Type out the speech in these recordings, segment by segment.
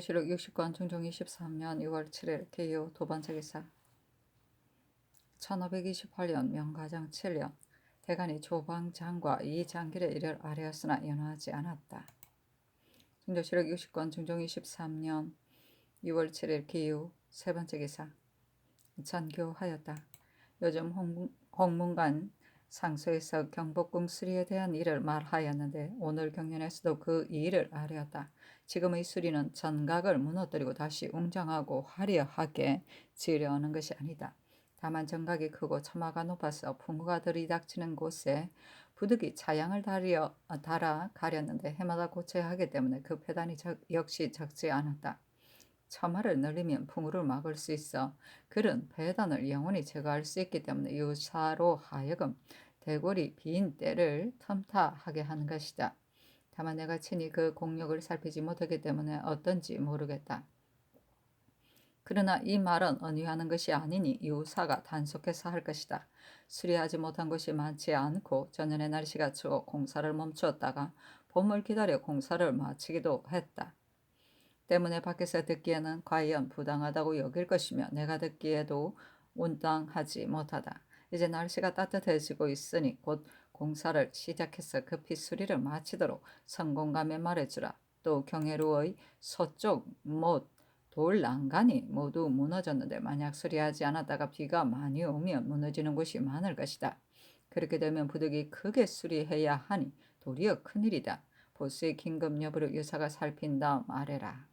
실록 60권 중종 23년 2월 7일 개요 두 번째 기사 1528년 명가정 7년 대간이 조방장과 이장길의 일을 아뢰었으나 연호하지 않았다. 중조실록 60권 중종 23년 2월 7일 기후 세 번째 기사 전교하였다. 요즘 홍문관 상소에서 경복궁 수리에 대한 일을 말하였는데 오늘 경연에서도 그 일을 아뢰었다. 지금의 수리는 전각을 무너뜨리고 다시 웅장하고 화려하게 지으려 하는 것이 아니다. 다만 전각이 크고 처마가 높아서 풍우가 들이닥치는 곳에 부득이 차양을 달아 가렸는데 해마다 고쳐야 하기 때문에 그 폐단이 역시 적지 않았다. 처마를 늘리면 풍우를 막을 수 있어 그런 배단을 영원히 제거할 수 있기 때문에 유사로 하여금 대궐이 빈 때를 틈타하게 하는 것이다. 다만 내가 친히 그 공력을 살피지 못하기 때문에 어떤지 모르겠다. 그러나 이 말은 언의하는 것이 아니니 유사가 단속해서 할 것이다. 수리하지 못한 곳이 많지 않고 전년에 날씨가 추워 공사를 멈추었다가 봄을 기다려 공사를 마치기도 했다. 때문에 밖에서 듣기에는 과연 부당하다고 여길 것이며 내가 듣기에도 온당하지 못하다. 이제 날씨가 따뜻해지고 있으니 곧 공사를 시작해서 급히 수리를 마치도록 성공감에 말해주라. 또 경회루의 서쪽 못 돌 난간이 모두 무너졌는데 만약 수리하지 않았다가 비가 많이 오면 무너지는 곳이 많을 것이다. 그렇게 되면 부득이 크게 수리해야 하니 도리어 큰일이다. 보수의 긴급 여부를 유사가 살핀 다음 아래라.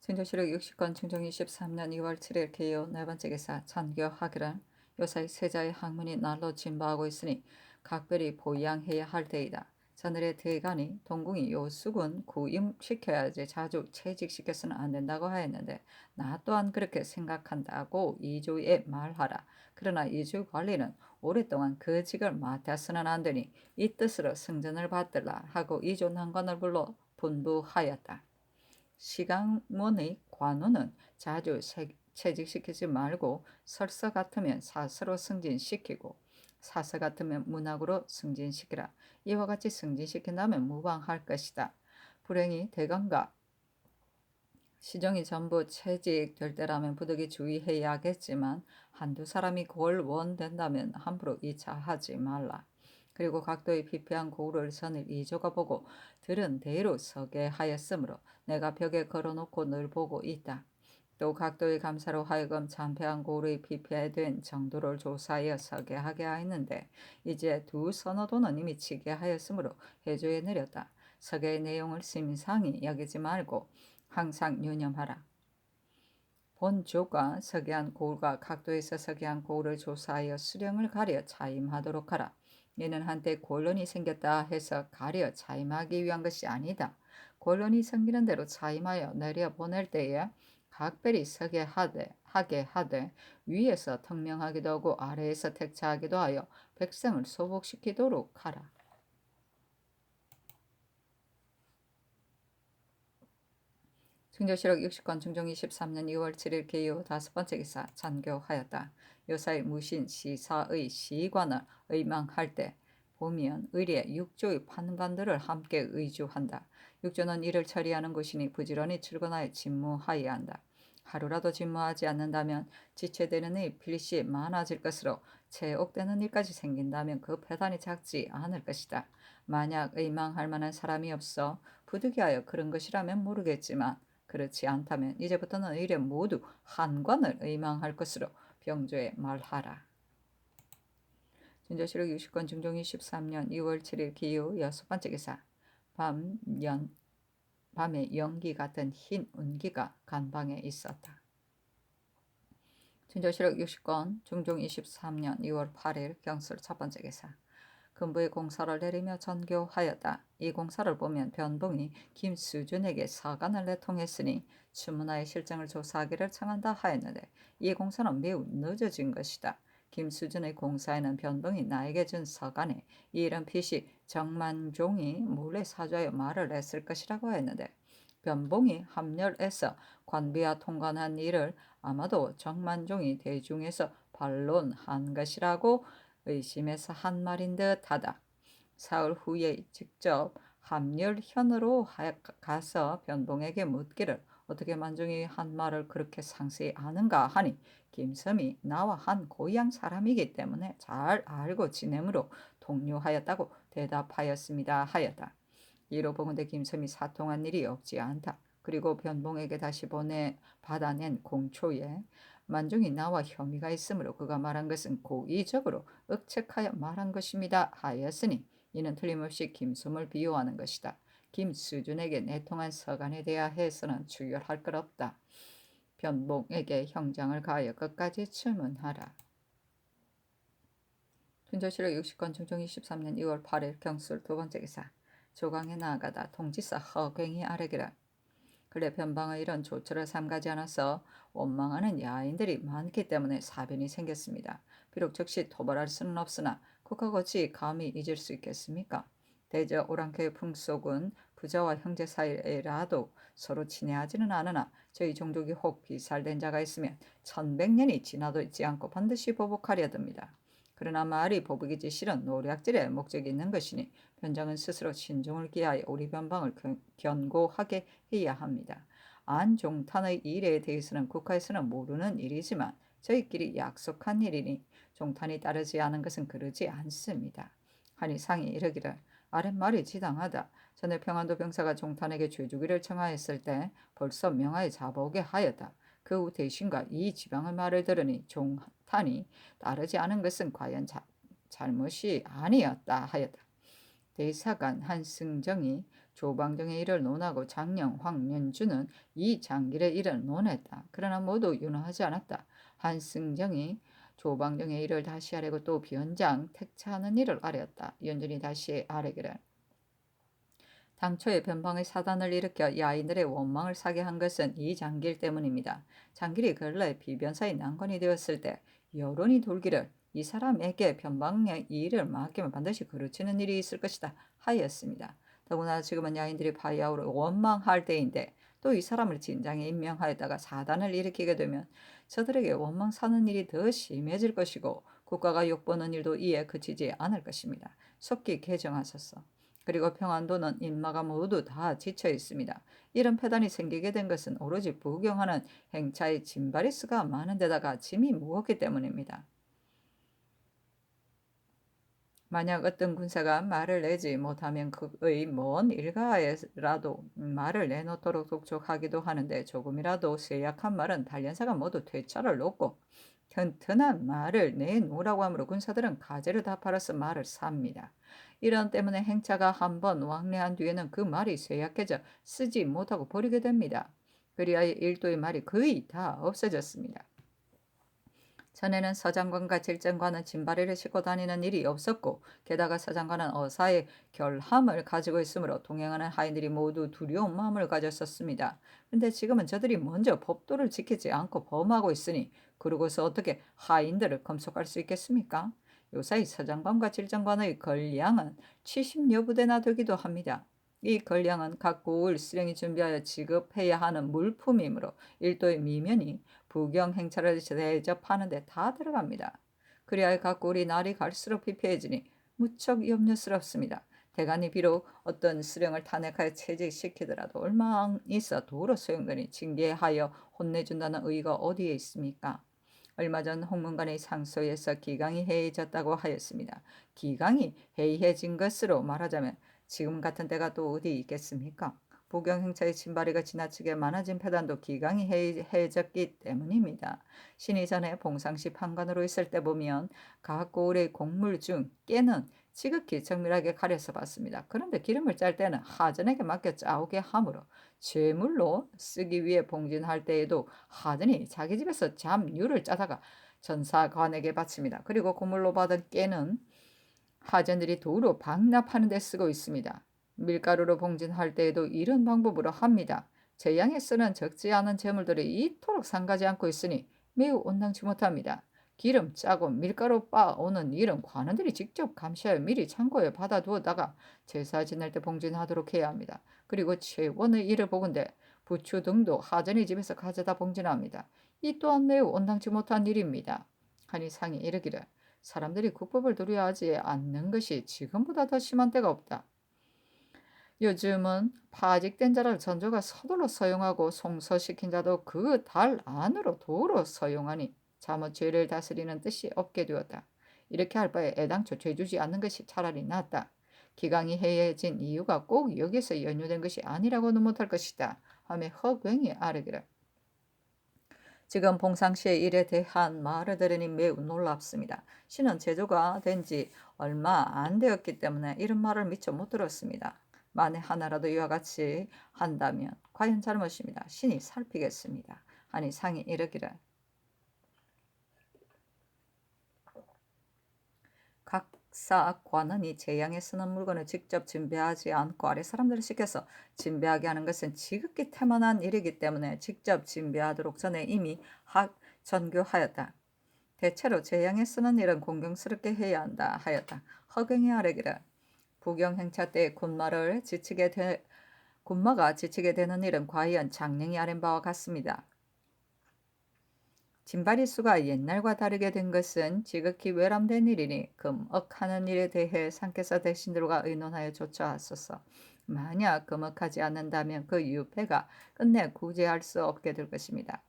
진조실록 60권 중종 23년 2월 7일 개요 네 번째 기사 전교하기란 요사이 세자의 학문이 날로 진보하고 있으니 각별히 보양해야 할 때이다. 저늘의 대간이 동궁이 요수군 구임시켜야지 자주 채직시켜서는 안 된다고 하였는데 나 또한 그렇게 생각한다고 이주에 말하라. 그러나 이주 관리는 오랫동안 그 직을 맡아서는 안 되니 이 뜻으로 승전을 받들라 하고 이주 난관을 불러 분부하였다. 시강문의 관우는 자주 채직시키지 말고 설서 같으면 사서로 승진시키고 사서 같으면 문학으로 승진시키라. 이와 같이 승진시킨다면 무방할 것이다. 불행히 대간과 시정이 전부 채직될 때라면 부득이 주의해야겠지만 한두 사람이 골원된다면 함부로 이차하지 말라. 그리고 각도의 피폐한 고울을 선을 이조가 보고 들은 대로 서게 하였으므로 내가 벽에 걸어놓고 늘 보고 있다. 또 각도의 감사로 하여금 잔패한 고울의 피폐된 정도를 조사하여 서게 하게 하였는데 이제 두 선어도는 이미 치게 하였으므로 해조에 내렸다. 서계의 내용을 심상히 여기지 말고 항상 유념하라. 본조가 서기한 고울과 각도에서 서기한 고울을 조사하여 수령을 가려 차임하도록 하라. 이는 한때 곤론이 생겼다 해서 가려 차임하기 위한 것이 아니다. 곤론이 생기는 대로 차임하여 내려보낼 때에 각별히 서게 하게 하되 위에서 특명하기도 하고 아래에서 택차하기도 하여 백성을 소복시키도록 하라. 중조실록 60권 중종 23년 2월 7일 개요 다섯 번째 기사 전교하였다. 요사의 무신 시사의 시관을 의망할 때 보면 의례 육조의 판관들을 함께 의주한다. 육조는 일을 처리하는 곳이니 부지런히 출근하여 직무하여야 한다. 하루라도 직무하지 않는다면 지체되는 일 필시 많아질 것으로 체옥되는 일까지 생긴다면 그 폐단이 작지 않을 것이다. 만약 의망할 만한 사람이 없어 부득이하여 그런 것이라면 모르겠지만 그렇지 않다면 이제부터는 의례 모두 한관을 의망할 것으로 병조에 말하라. 진조실록 60권 중종 23년 2월 7일 기후 여섯 번째 기사 밤에 연기 같은 흰 운기가 간방에 있었다. 진조실록 60권 중종 23년 2월 8일 경술 첫 번째 기사 근부의 공사를 내리며 전교하였다. 이 공사를 보면 변봉이 김수준에게 사관을 내통했으니 추문하의 실정을 조사하기를 청한다 하였는데 이 공사는 매우 늦어진 것이다. 김수준의 공사에는 변봉이 나에게 준 서간에 이 일은 필시 정만종이 몰래 사주하여 말을 했을 것이라고 했는데 변봉이 함렬해서 관비와 통관한 일을 아마도 정만종이 대중에서 반론한 것이라고 의심해서 한 말인 듯하다. 사흘 후에 직접 함렬현으로 가서 변봉에게 묻기를 어떻게 만종이 한 말을 그렇게 상세히 아는가 하니 김섬이 나와 한 고향 사람이기 때문에 잘 알고 지내므로 동료하였다고 대답하였습니다 하였다. 이로 보건대 김섬이 사통한 일이 없지 않다. 그리고 변봉에게 다시 받아낸 공초에 만종이 나와 혐의가 있으므로 그가 말한 것은 고의적으로 억측하여 말한 것입니다 하였으니 이는 틀림없이 김섬을 비호하는 것이다. 김수준에게 내통한 서간에 대하여서는 추결할 것 없다. 변봉에게 형장을 가하여 끝까지 질문하라. 춘조실록 60권 중종 23년 2월 8일 경술 두 번째 기사. 조강에 나아가다 통지사 허갱이 아뢰기를 근래 변방의 이런 조처를 삼가지 않아서 원망하는 야인들이 많기 때문에 사변이 생겼습니다. 비록 즉시 토벌할 수는 없으나 국가고치 감히 잊을 수 있겠습니까? 대저 오랑캐의 풍속은 부자와 형제 사이라도 서로 친애하지는 않으나 저희 종족이 혹 비살된 자가 있으면 1100년이 지나도 있지 않고 반드시 보복하려 듭니다. 그러나 말이 보복이지 실은 노략질의 목적이 있는 것이니 변장은 스스로 신중을 기하여 우리 변방을 견고하게 해야 합니다. 안종탄의 일에 대해서는 국가에서는 모르는 일이지만 저희끼리 약속한 일이니 종탄이 따르지 않은 것은 그러지 않습니다. 하니 상이 이르기를 아랫말이 지당하다. 전에 평안도 병사가 종탄에게 죄주기를 청하였을 때 벌써 명하에 잡아오게 하였다. 그 후 대신과 이 지방의 말을 들으니 종탄이 따르지 않은 것은 과연 잘못이 아니었다 하였다. 대사관 한승정이 조방정의 일을 논하고 장령 황년주는 이 장길의 일을 논했다. 그러나 모두 윤허하지 않았다. 한승정이 조방정의 일을 다시 하려고 또 변장 택차하는 일을 아뢰었다. 연준이 다시 아뢰기를 당초에 변방의 사단을 일으켜 야인들의 원망을 사게 한 것은 이 장길 때문입니다. 장길이 근래 비변사의 난관이 되었을 때 여론이 돌기를 이 사람에게 변방의 일을 맡기면 반드시 그르치는 일이 있을 것이다 하였습니다. 더구나 지금은 야인들이 바야흐로 원망할 때인데 또 이 사람을 진장에 임명하였다가 사단을 일으키게 되면 저들에게 원망 사는 일이 더 심해질 것이고 국가가 욕보는 일도 이에 그치지 않을 것입니다. 속기 개정하소서. 그리고 평안도는 인마가 모두 다 지쳐 있습니다. 이런 폐단이 생기게 된 것은 오로지 부경하는 행차의 짐바리스가 많은 데다가 짐이 무겁기 때문입니다. 만약 어떤 군사가 말을 내지 못하면 그의 먼 일가에라도 말을 내놓도록 독촉하기도 하는데 조금이라도 쇠약한 말은 단련사가 모두 퇴짜를 놓고 튼튼한 말을 내놓으라고 하므로 군사들은 가재를 다 팔아서 말을 삽니다. 이런 때문에 행차가 한번 왕래한 뒤에는 그 말이 쇠약해져 쓰지 못하고 버리게 됩니다. 그리하여 일도의 말이 거의 다 없어졌습니다. 전에는 서장관과 질정관은 진바리를 싣고 다니는 일이 없었고 게다가 서장관은 어사의 결함을 가지고 있으므로 동행하는 하인들이 모두 두려운 마음을 가졌었습니다. 근데 지금은 저들이 먼저 법도를 지키지 않고 범하고 있으니 그러고서 어떻게 하인들을 검속할 수 있겠습니까? 요사이 서장관과 질정관의 권량은 70여 부대나 되기도 합니다. 이 권량은 각 고을 수령이 준비하여 지급해야 하는 물품이므로 일도의 미면이 부경 행차를 대접하는 데 다 들어갑니다. 그리하여 각 고을이 날이 갈수록 피폐해지니 무척 염려스럽습니다. 대간이 비록 어떤 수령을 탄핵하여 채직시키더라도 얼마 있어 도로 소용되니 징계하여 혼내준다는 의의가 어디에 있습니까? 얼마 전 홍문관의 상소에서 기강이 해이해졌다고 하였습니다. 기강이 해이해진 것으로 말하자면 지금 같은 때가 또 어디 있겠습니까? 부경행차의 진바리가 지나치게 많아진 폐단도 기강이 해이해졌기 때문입니다. 신이 전에 봉상시 판관으로 있을 때 보면 각 고을의 곡물 중 깨는 지극히 정밀하게 가려서 봤습니다. 그런데 기름을 짤 때는 하전에게 맡겨 짜오게 하므로 제물로 쓰기 위해 봉진할 때에도 하전이 자기 집에서 잡류를 짜다가 전사관에게 바칩니다. 그리고 고물로 받은 깨는 하전들이 도로 방납하는 데 쓰고 있습니다. 밀가루로 봉진할 때에도 이런 방법으로 합니다. 제양에 쓰는 적지 않은 재물들이 이토록 상가지 않고 있으니 매우 온당치 못합니다. 기름 짜고 밀가루 빻아오는 일은 관원들이 직접 감시하여 미리 창고에 받아두었다가 제사 지낼 때 봉진하도록 해야 합니다. 그리고 최원의 일을 보건대 부추 등도 하전의 집에서 가져다 봉진합니다. 이 또한 매우 온당치 못한 일입니다. 하니 상이 이르기를 사람들이 국법을 두려워하지 않는 것이 지금보다 더 심한 때가 없다. 요즘은 파직된 자를 전조가 서둘러 서용하고 송서시킨 자도 그 달 안으로 도로 서용하니 잘못 죄를 다스리는 뜻이 없게 되었다. 이렇게 할 바에 애당초 죄 주지 않는 것이 차라리 낫다. 기강이 해해진 이유가 꼭 여기서 연유된 것이 아니라고는 못할 것이다 하며 허경이 아뢰기를. 지금 봉상시의 일에 대한 말을 들으니 매우 놀랍습니다. 신은 제조가 된 지 얼마 안 되었기 때문에 이런 말을 미처 못 들었습니다. 만에 하나라도 이와 같이 한다면 과연 잘못입니다. 신이 살피겠습니다. 하니 상이 이르기를. 각사 관원이 재양에 쓰는 물건을 직접 진배하지 않고 아래 사람들을 시켜서 진배하게 하는 것은 지극히 태만한 일이기 때문에 직접 진배하도록 전에 이미 전교하였다. 대체로 재양에 쓰는 일은 공경스럽게 해야 한다 하였다. 허경이 아뢰기를. 부경행차 때 군마가 지치게 되는 일은 과연 장령이 아랜 바와 같습니다. 진바리수가 옛날과 다르게 된 것은 지극히 외람된 일이니 금억하는 일에 대해 상께서 대신들과 의논하여 조처하소서. 만약 금억하지 않는다면 그 유폐가 끝내 구제할 수 없게 될 것입니다.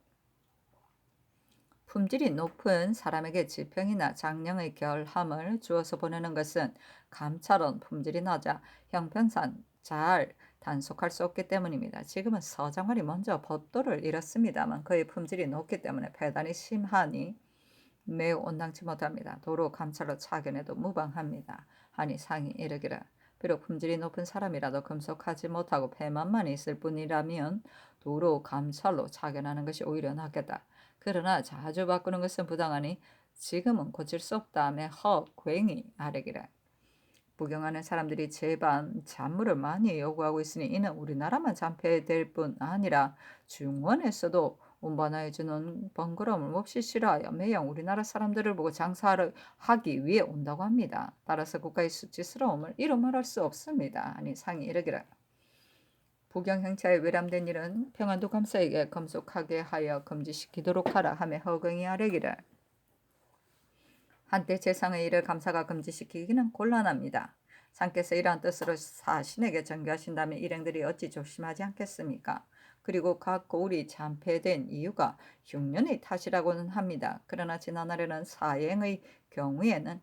품질이 높은 사람에게 지평이나 장령의 결함을 주어서 보내는 것은 감찰원 품질이 낮아 형편상 잘 단속할 수 없기 때문입니다. 지금은 서장관이 먼저 법도를 잃었습니다만 그의 품질이 높기 때문에 배단이 심하니 매우 온당치 못합니다. 도로 감찰로 차견해도 무방합니다. 하니 상이 이르기를. 비록 품질이 높은 사람이라도 금속하지 못하고 배만만 있을 뿐이라면 도로 감찰로 차견하는 것이 오히려 낫겠다. 그러나 자주 바꾸는 것은 부당하니 지금은 고칠 수 없다며 괜히 아뢰기를. 부경하는 사람들이 제반 잔물을 많이 요구하고 있으니 이는 우리나라만 잔폐될 뿐 아니라 중원에서도 운반하여주는 번거로움을 몹시 싫어하여 매형 우리나라 사람들을 보고 장사를 하기 위해 온다고 합니다. 따라서 국가의 수치스러움을 이루 말할 수 없습니다. 아니 상이 이르기를. 부경행차에 외람된 일은 평안도 감사에게 검속하게 하여 금지시키도록 하라 하며 허경이 아뢰기를. 한때 재상의 일을 감사가 금지시키기는 곤란합니다. 상께서 이러한 뜻으로 사신에게 전교하신다면 일행들이 어찌 조심하지 않겠습니까? 그리고 각 고을이 잔폐된 이유가 흉년의 탓이라고는 합니다. 그러나 지난날에는 사행의 경우에는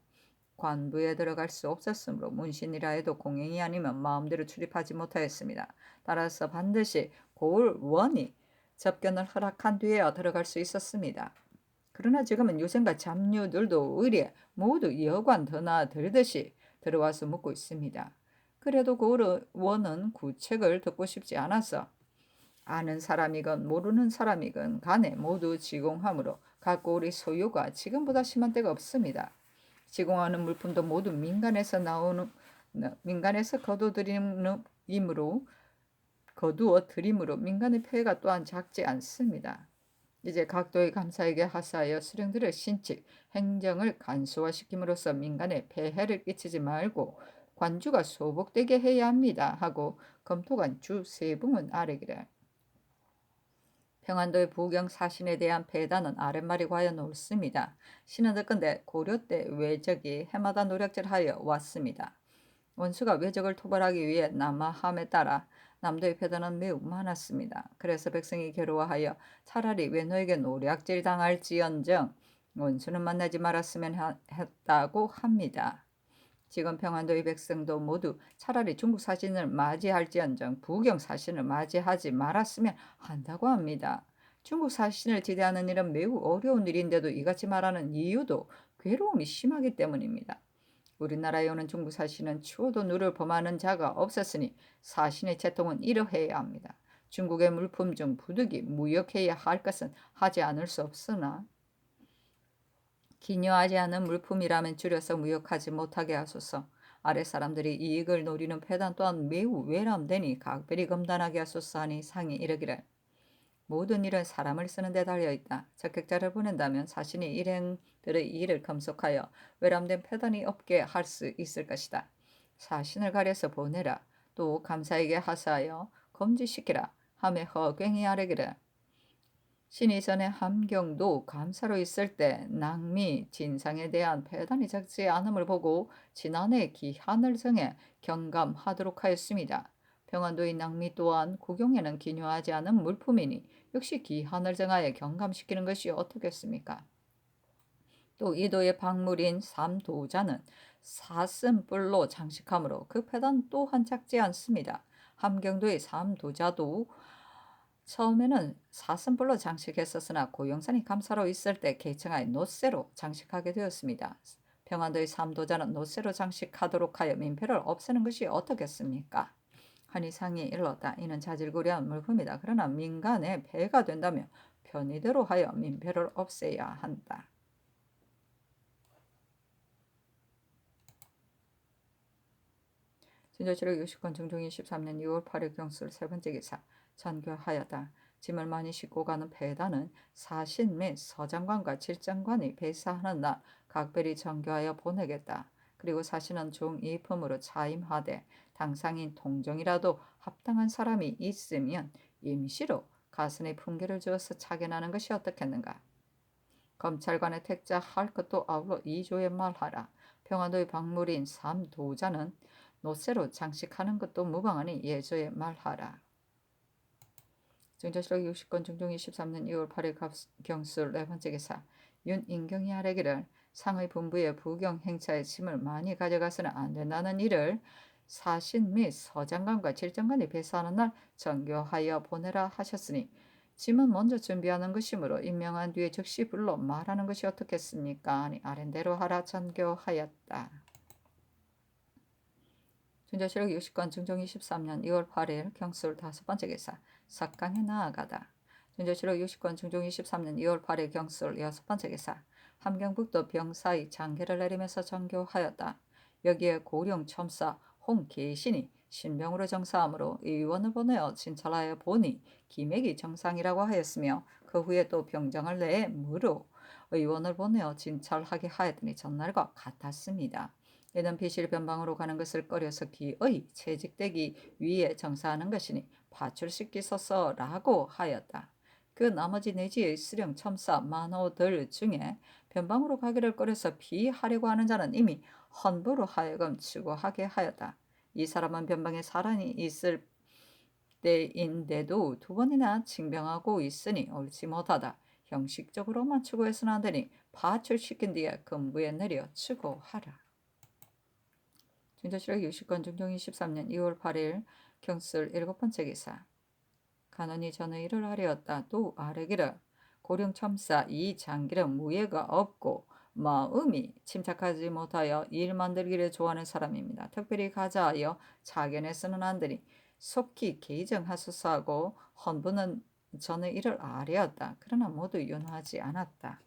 관부에 들어갈 수 없었으므로 문신이라 해도 공행이 아니면 마음대로 출입하지 못하였습니다. 따라서 반드시 고을 원이 접견을 허락한 뒤에야 들어갈 수 있었습니다. 그러나 지금은 유생과 잡류들도 의례 모두 여관 드나들듯이 들어와서 묵고 있습니다. 그래도 고을 원은 구책을 듣고 싶지 않아서 아는 사람이건 모르는 사람이건 간에 모두 지공하므로 각 고을의 소유가 지금보다 심한 때가 없습니다. 지공하는 물품도 모두 민간에서 거두어 드림으로 민간의 폐해가 또한 작지 않습니다. 이제 각도의 감사에게 하사하여 수령들의 신칙, 행정을 간소화시킴으로써 민간에 폐해를 끼치지 말고 관주가 소복되게 해야 합니다. 하고 검토관 주 세붕은 아뢰기를. 평안도의 부경 사신에 대한 배단은 아랫말이 과연 옳습니다. 신은 듣건대 고려 때 외적이 해마다 노력질하여 왔습니다. 원수가 외적을 토벌하기 위해 남하함에 따라 남도의 패단은 매우 많았습니다. 그래서 백성이 괴로워하여 차라리 외노에게 노략질 당할지언정 원수는 만나지 말았으면 했다고 합니다. 지금 평안도의 백성도 모두 차라리 중국 사신을 맞이할지언정 부경 사신을 맞이하지 말았으면 한다고 합니다. 중국 사신을 지대하는 일은 매우 어려운 일인데도 이같이 말하는 이유도 괴로움이 심하기 때문입니다. 우리나라에 오는 중국 사신은 추워도 누를 범하는 자가 없었으니 사신의 채통은 이러해야 합니다. 중국의 물품 중 부득이 무역해야 할 것은 하지 않을 수 없으나 기여하지 않은 물품이라면 줄여서 무역하지 못하게 하소서. 아래 사람들이 이익을 노리는 패단 또한 매우 외람되니 각별히 검단하게 하소서 하니 상이 이르기를. 모든 일은 사람을 쓰는 데 달려있다. 적격자를 보낸다면 사신이 일행들의 일을 검속하여 외람된 패단이 없게 할 수 있을 것이다. 사신을 가려서 보내라. 또 감사에게 하사하여 검지시키라. 하며 허경이 아뢰기를. 신이 전에 함경도 감사로 있을 때 낭미 진상에 대한 배단이 적지 않음을 보고 지난해 기한을 정해 경감하도록 하였습니다. 평안도의 낭미 또한 국용에는 기묘하지 않은 물품이니 역시 기한을 정하여 경감시키는 것이 어떻겠습니까? 또 이도의 박물인 삼도자는 사슴뿔로 장식하므로 그 패단 또한 작지 않습니다. 함경도의 삼도자도 처음에는 사슴뿔로 장식했었으나 고영산이 감사로 있을 때 개청하여 노쇠로 장식하게 되었습니다. 평안도의 삼도자는 노쇠로 장식하도록 하여 민폐를 없애는 것이 어떻겠습니까? 한이상이 일렀다. 이는 자질구레한 물품이다. 그러나 민간의 폐가 된다며 편의대로 하여 민폐를 없애야 한다. 진조실록 60권 정종 23년 2월 8일 경술 세 번째 기사 전교하여다. 짐을 많이 싣고 가는 배단은 사신 및 서장관과 질장관이 배사하는 날 각별히 전교하여 보내겠다. 그리고 사신은 종이품으로 차임하되 당상인 통정이라도 합당한 사람이 있으면 임시로 가슴에 품계를 주어서 차견하는 것이 어떻겠는가. 검찰관의 택자 할 것도 아울러 이조에 말하라. 평안도의 박물인 삼도자는 노쇠로 장식하는 것도 무방하니 예조에 말하라. 정조실록 60권 정종 23년 2월 8일 경술 네 번째 기사 윤인경이 아뢰기를 상의 분부의 부경 행차에 짐을 많이 가져가서는 안 된다는 일을 사신 및 서장관과 질장관이 배사하는 날 전교하여 보내라 하셨으니 짐은 먼저 준비하는 것이므로 임명한 뒤에 즉시 불러 말하는 것이 어떻겠습니까? 아니 아랜대로 하라 전교하였다. 준조실록 60권 정종 23년 2월 8일 경술 다섯 번째 기사 석강에 나아가다. 준조실록 60권 정종 23년 2월 8일 경술 여섯 번째 기사 함경북도 병사의 장계를 내리면서 전교하였다. 여기에 고령 첨사 홍계신이 신병으로 정사하므로 의원을 보내어 진찰하여 보니 기맥이 정상이라고 하였으며 그 후에 또 병장을 내에 무로 의원을 보내어 진찰하게 하였더니 전날과 같았습니다. 이는 비실 변방으로 가는 것을 꺼려서 기의 채직되기 위해 정사하는 것이니 파출시키소서라고 하였다. 그 나머지 내지의 수령 첨사 만호들 중에 변방으로 가기를 꺼려서 피하려고 하는 자는 이미 헌부로 하여금 추구하게 하였다. 이 사람은 변방에 사람이 있을 때인데도 두 번이나 징병하고 있으니 옳지 못하다. 형식적으로만 추구해서는 안 되니 파출시킨 뒤에 근부에 내려 추구하라. 진조실록 60권 정종 23년 2월 8일 경술 일곱 번째 기사 간원이 전의 일을 하려었다. 또 아뢰기를 고령 첨사 이 장길은 무예가 없고 마음이 침착하지 못하여 일 만들기를 좋아하는 사람입니다. 특별히 가자하여 자견에 쓰는 안들이 속히 개정하소서 하고 헌부는 전의 일을 아뢰었다. 그러나 모두 윤하지 않았다.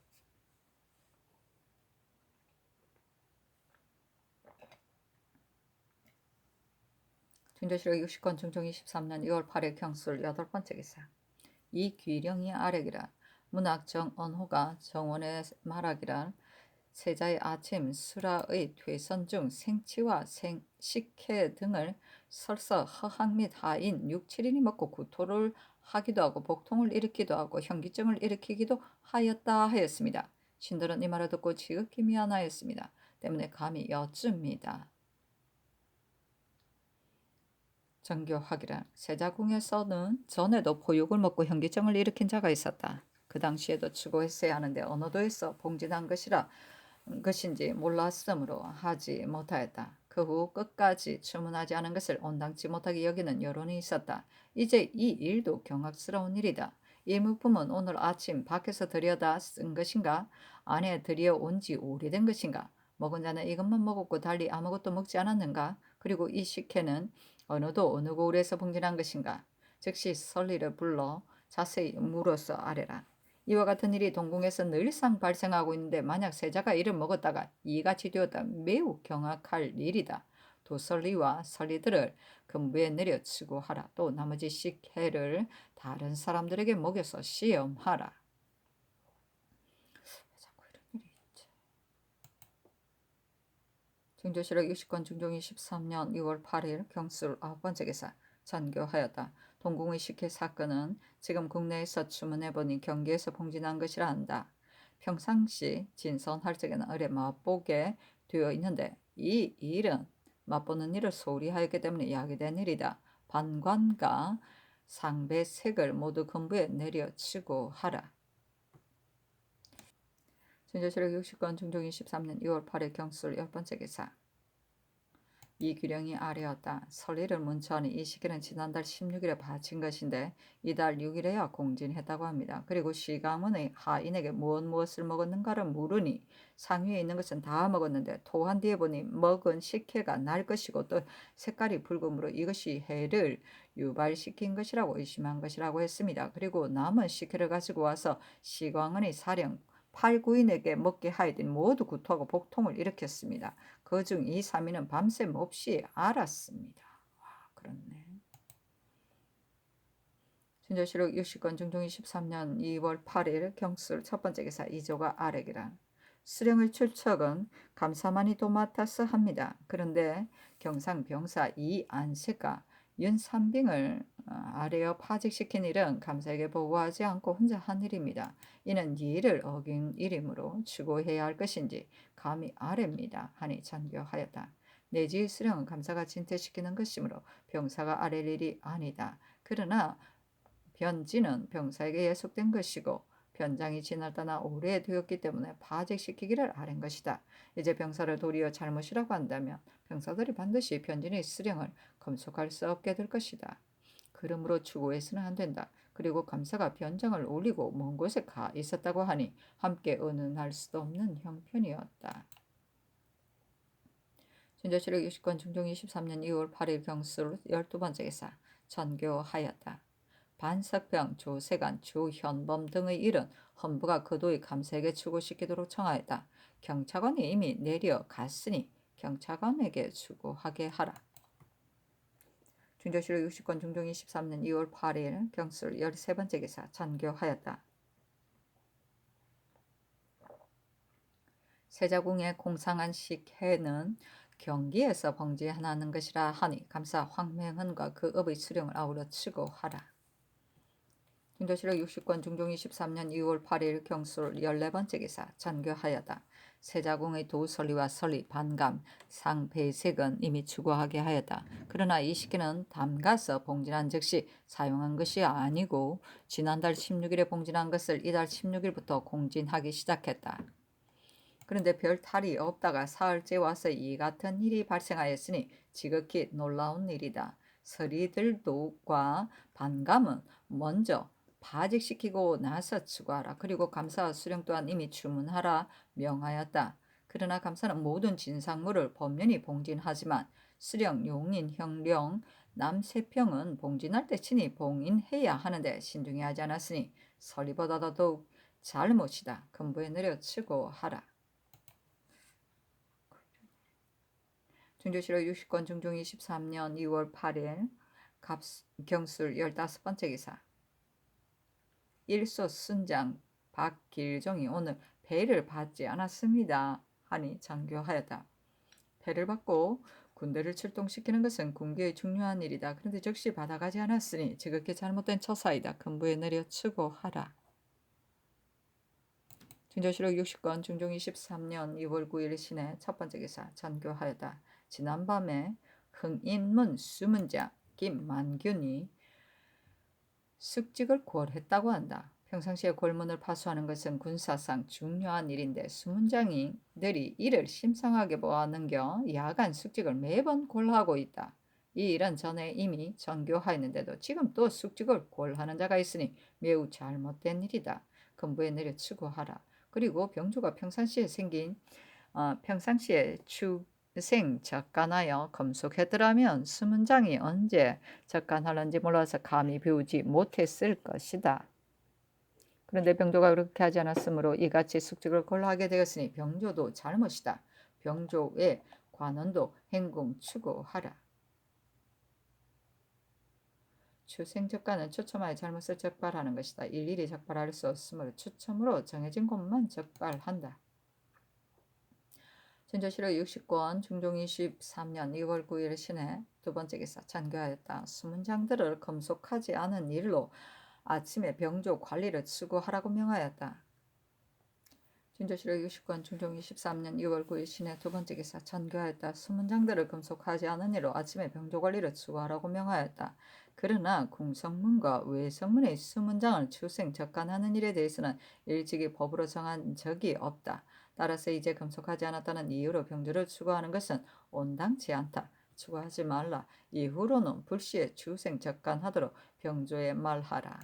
준조실록 60권 정종 23년 2월 8일 경술 여덟 번째 기사 이 귀령이 아뢰기라 문학정 언호가 정원에 말하기란 세자의 아침 수라의 퇴선 중 생치와 식혜 등을 설사 허학 및 하인 6, 7인이 먹고 구토를 하기도 하고 복통을 일으키기도 하고 현기증을 일으키기도 하였다 하였습니다. 신들은 이 말을 듣고 지극히 미안하였습니다. 때문에 감히 여쭙니다. 정교하기란 세자궁에서는 전에도 포육을 먹고 현기증을 일으킨 자가 있었다. 그 당시에도 추구했어야 하는데 어느 도에서 봉진한 것인지 몰랐으므로 하지 못하였다. 그 후 끝까지 주문하지 않은 것을 온당치 못하게 여기는 여론이 있었다. 이제 이 일도 경악스러운 일이다. 이 물품은 오늘 아침 밖에서 들여다 쓴 것인가? 안에 들여온 지 오래된 것인가? 먹은 자는 이것만 먹었고 달리 아무것도 먹지 않았는가? 그리고 이 식혜는 어느도 어느 고을에서 봉진한 것인가? 즉시 설리를 불러 자세히 물어서 아뢰라. 이와 같은 일이 동궁에서 늘상 발생하고 있는데 만약 세자가 이를 먹었다가 이같이 되었다 매우 경악할 일이다. 도설리와 설리들을 근부에 내려 추구하라. 또 나머지 식혜를 다른 사람들에게 먹여서 시험하라. 자꾸 이런 일이 있지. 정조실록 60권 중종 23년 6월 8일 경술 9번째 기사 전교하였다. 동궁의 식혜 사건은 지금 국내에서 추문해보니 경기에서 봉진한 것이라 한다. 평상시 진선할 적에는 을에 맛보게 되어 있는데 이 일은 맛보는 일을 소홀히 하였기 때문에 야기된 일이다. 반관과 상배색을 모두 건부에 내려치고 하라. 전조실록 60권 중종 23년 2월 8일 경술 10번째 기사. 이 규령이 아래였다. 설일을 문처하니 이 시기는 지난달 16일에 바친 것인데 이달 6일에야 공진했다고 합니다. 그리고 시가문의 하인에게 무엇을 먹었는가를 물으니 상위에 있는 것은 다 먹었는데 토한 뒤에 보니 먹은 식혜가 날 것이고 또 색깔이 붉으므로 이것이 해를 유발시킨 것이라고 의심한 것이라고 했습니다. 그리고 남은 식혜를 가지고 와서 시광은의 사령 8, 9인에게 먹게 하여든 모두 구토하고 복통을 일으켰습니다. 그중 이 3인은 밤새 몹시 알았습니다. 와, 그렇네. 신조실록 60권 중종 23년 2월 8일 경술 첫 번째 기사 이조가 아래기라. 수령의 출척은 감사만이 도맡아서 합니다. 그런데 경상 병사 이안세가 윤삼빙을 아래어 파직시킨 일은 감사에게 보고하지 않고 혼자 한 일입니다. 이는 예의를 어긴 일이므로 추고해야 할 것인지 감히 아래입니다. 하니 전교하였다. 내지의 수령은 감사가 진퇴시키는 것이므로 병사가 아랠 일이 아니다. 그러나 변지는 병사에게 예속된 것이고 변장이 지나다나 오래되었기 때문에 파직시키기를 아랜 것이다. 이제 병사를 도리어 잘못이라고 한다면 병사들이 반드시 변진의 수령을 검속할 수 없게 될 것이다. 그러므로 추고해서는 안 된다. 그리고 감사가 변장을 올리고 먼 곳에 가 있었다고 하니 함께 의논할 수도 없는 형편이었다. 신조실록 60권 중종 23년 2월 8일 경술 12번째 기사 전교하였다. 반석병, 조세관, 조현범 등의 일은 헌부가 거도의 감사에게 추구시키도록 청하였다. 경찰관이 이미 내려갔으니 경찰관에게 추구하게 하라. 중조실록 60권 중종 23년 2월 8일 경술 13번째 기사 전교하였다. 세자궁에 공상한 식혜는 경기에서 봉지하는 것이라 하니 감사 황맹헌과 그 업의 수령을 아우러 치고 하라. 중조실록 60권 중종 23년 2월 8일 경술 14번째 기사 전교하였다. 세자궁의 도설리와 설리, 반감, 상배색은 이미 추구하게 하였다. 그러나 이 시기는 담가서 봉진한 즉시 사용한 것이 아니고 지난달 16일에 봉진한 것을 이달 16일부터 공진하기 시작했다. 그런데 별 탈이 없다가 사흘째 와서 이 같은 일이 발생하였으니 지극히 놀라운 일이다. 서리들도과 반감은 먼저 파직시키고 나서 추구하라. 그리고 감사와 수령 또한 이미 주문하라 명하였다. 그러나 감사는 모든 진상물을 법련히 봉진하지만 수령, 용인, 형령, 남세평은 봉진할 때 친히 봉인해야 하는데 신중히 하지 않았으니 서리보다 더욱 잘못이다. 근부에 내려치고 하라. 중조실록 60권 중종 23년 2월 8일 경술 15번째 기사 일소 순장 박길종이 오늘 배를 받지 않았습니다. 하니 장교하였다. 배를 받고 군대를 출동시키는 것은 군기의 중요한 일이다. 그런데 즉시 받아가지 않았으니 지극히 잘못된 처사이다. 근부에 내려치고 하라. 중조실록 60권 중종 23년 2월 9일 신해 첫 번째 기사 전교하였다. 지난밤에 흥인문 수문자 김만균이 숙직을 고을했다고 한다. 평상시에 골문을 파수하는 것은 군사상 중요한 일인데 수문장이들이 이를 심상하게 보았는겨 야간 숙직을 매번 골하고 있다. 이 일은 전에 이미 전교하였는데도 지금 또 숙직을 골하는 자가 있으니 매우 잘못된 일이다. 근부에 내려치고 하라. 그리고 병조가 평상시에 적간하여 검속했더라면 수문장이 언제 적간하는지 몰라서 감히 배우지 못했을 것이다. 그런데 병조가 그렇게 하지 않았으므로 이같이 숙직을 골하게 되었으니 병조도 잘못이다. 병조의 관원도 행궁 추구하라. 추생적간은 추첨하여 잘못을 적발하는 것이다. 일일이 적발할 수 없으므로 추첨으로 정해진 곳만 적발한다. 전조실록 60권 중종 23년 2월 9일 신해 두 번째 기사 전교하였다. 수문장들을 검속하지 않은 일로 아침에 병조 관리를 추구하라고 명하였다. 진조실록 60권 중종 23년 2월 9일 신의 두 번째 기사 전교하였다. 수문장들을 금속하지 않은 이로 아침에 병조관리를 수고하라고 명하였다. 그러나 궁성문과 외성문의 수문장을 추생 적간하는 일에 대해서는 일찍이 법으로 정한 적이 없다. 따라서 이제 금속하지 않았다는 이유로 병조를 추구하는 것은 온당치 않다. 추구하지 말라. 이후로는 불시에 추생 적간하도록 병조에 말하라.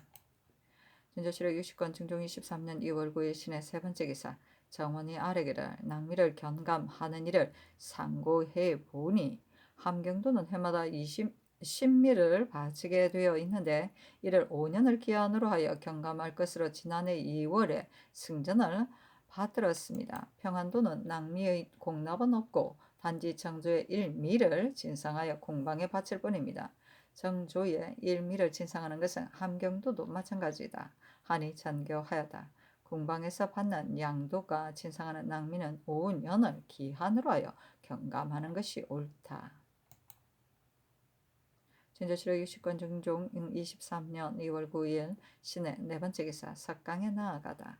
진조실록 60권 중종 23년 2월 9일 신의 세 번째 기사 정원이 아래기를 낭미를 견감하는 일을 상고해 보니 함경도는 해마다 10미를 바치게 되어 있는데 이를 5년을 기한으로 하여 경감할 것으로 지난해 2월에 승전을 받들었습니다. 평안도는 낭미의 공납은 없고 단지 정조의 1미를 진상하여 공방에 바칠 뿐입니다. 정조의 1미를 진상하는 것은 함경도도 마찬가지다. 하니 전교하여다. 궁방에서 받는 양도가 진상하는 낭미는 5년을 기한으로 하여 경감하는 것이 옳다. 진조실록 60권 중종 23년 2월 9일 신의 네 번째 기사 석강에 나아가다.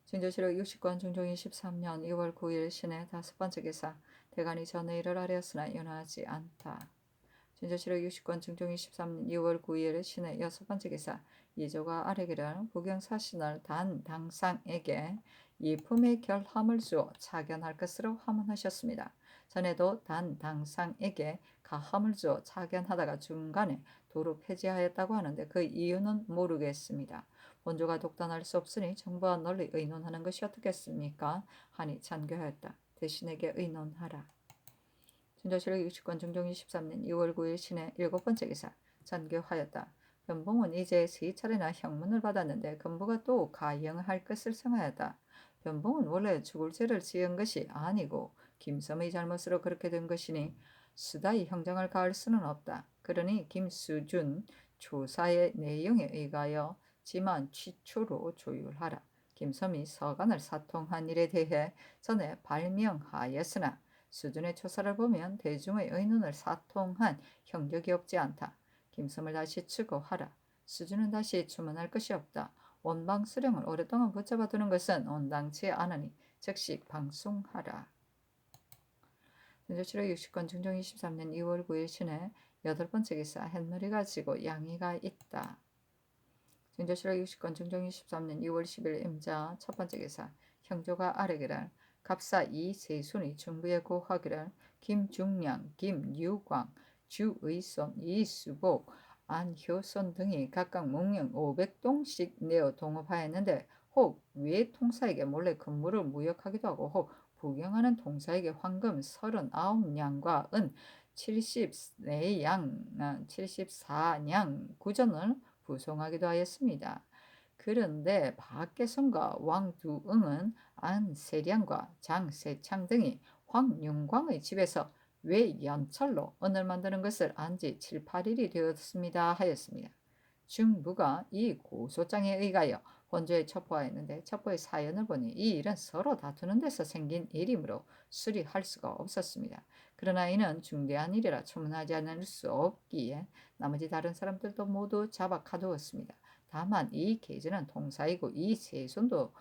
진조실록 60권 중종 23년 2월 9일 신의 다섯 번째 기사 대간이 전의 일을 아뢰었으나 연하지 않다. 진조실록 60권 중종 23년 2월 9일 신의 여섯 번째 기사 이조가 아뢰기를 부경사신을 단 당상에게 이품의 결함을 주어 차견할 것으로 화문하셨습니다. 전에도 단 당상에게 가함을 주어 차견하다가 중간에 도로 폐지하였다고 하는데 그 이유는 모르겠습니다. 본조가 독단할 수 없으니 정부와 널리 의논하는 것이 어떻겠습니까? 하니 찬교하였다. 대신에게 의논하라. 진조실록 60권 중종 23년 2월 9일 신의 일곱 번째 기사 전교하였다. 변봉은 이제 세 차례나 형문을 받았는데 금부가 또 가영할 것을 청하였다. 변봉은 원래 죽을 죄를 지은 것이 아니고 김섬의 잘못으로 그렇게 된 것이니 수다히 형장을 가할 수는 없다. 그러니 김수준 조사의 내용에 의하여 지만 취초로 조율하라. 김섬이 서간을 사통한 일에 대해 전에 발명하였으나 수준의 초사를 보면 대중의 의논을 사통한 형적이 없지 않다. 김섬을 다시 추구하라. 수준은 다시 주문할 것이 없다. 원방 수령을 오랫동안 붙잡아 두는 것은 온당치 않으니 즉시 방송하라. 진조실록 60권 중종 23년 2월 9일 신의 여덟 번째 기사 햇놀이가 지고 양이가 있다. 진조실록 60권 중종 23년 2월 10일 임자 첫 번째 기사 형조가 아뢰기를 갑사 이세순이 중부에 고하기를 김중량, 김유광, 주의손, 이수복, 안효손 등이 각각 몽령 500동씩 내어 동업하였는데 혹 외 통사에게 몰래 근무를 무역하기도 하고 혹 부경하는 통사에게 황금 39냥과 은 74냥, 74냥 구전을 부송하기도 하였습니다. 그런데 박계성과 왕두응은 안세량과 장세창 등이 황윤광의 집에서 외연철로 은을 만드는 것을 안지 7, 8일이 되었습니다 하였습니다. 중부가 이 고소장에 의하여 본조에 첩보하였는데 첩보의 사연을 보니 이 일은 서로 다투는 데서 생긴 일이므로 수리할 수가 없었습니다. 그러나 이는 중대한 일이라 초문하지 않을 수 없기에 나머지 다른 사람들도 모두 잡아 가두었습니다. 다만 이 계제는 통사이고 이 세손도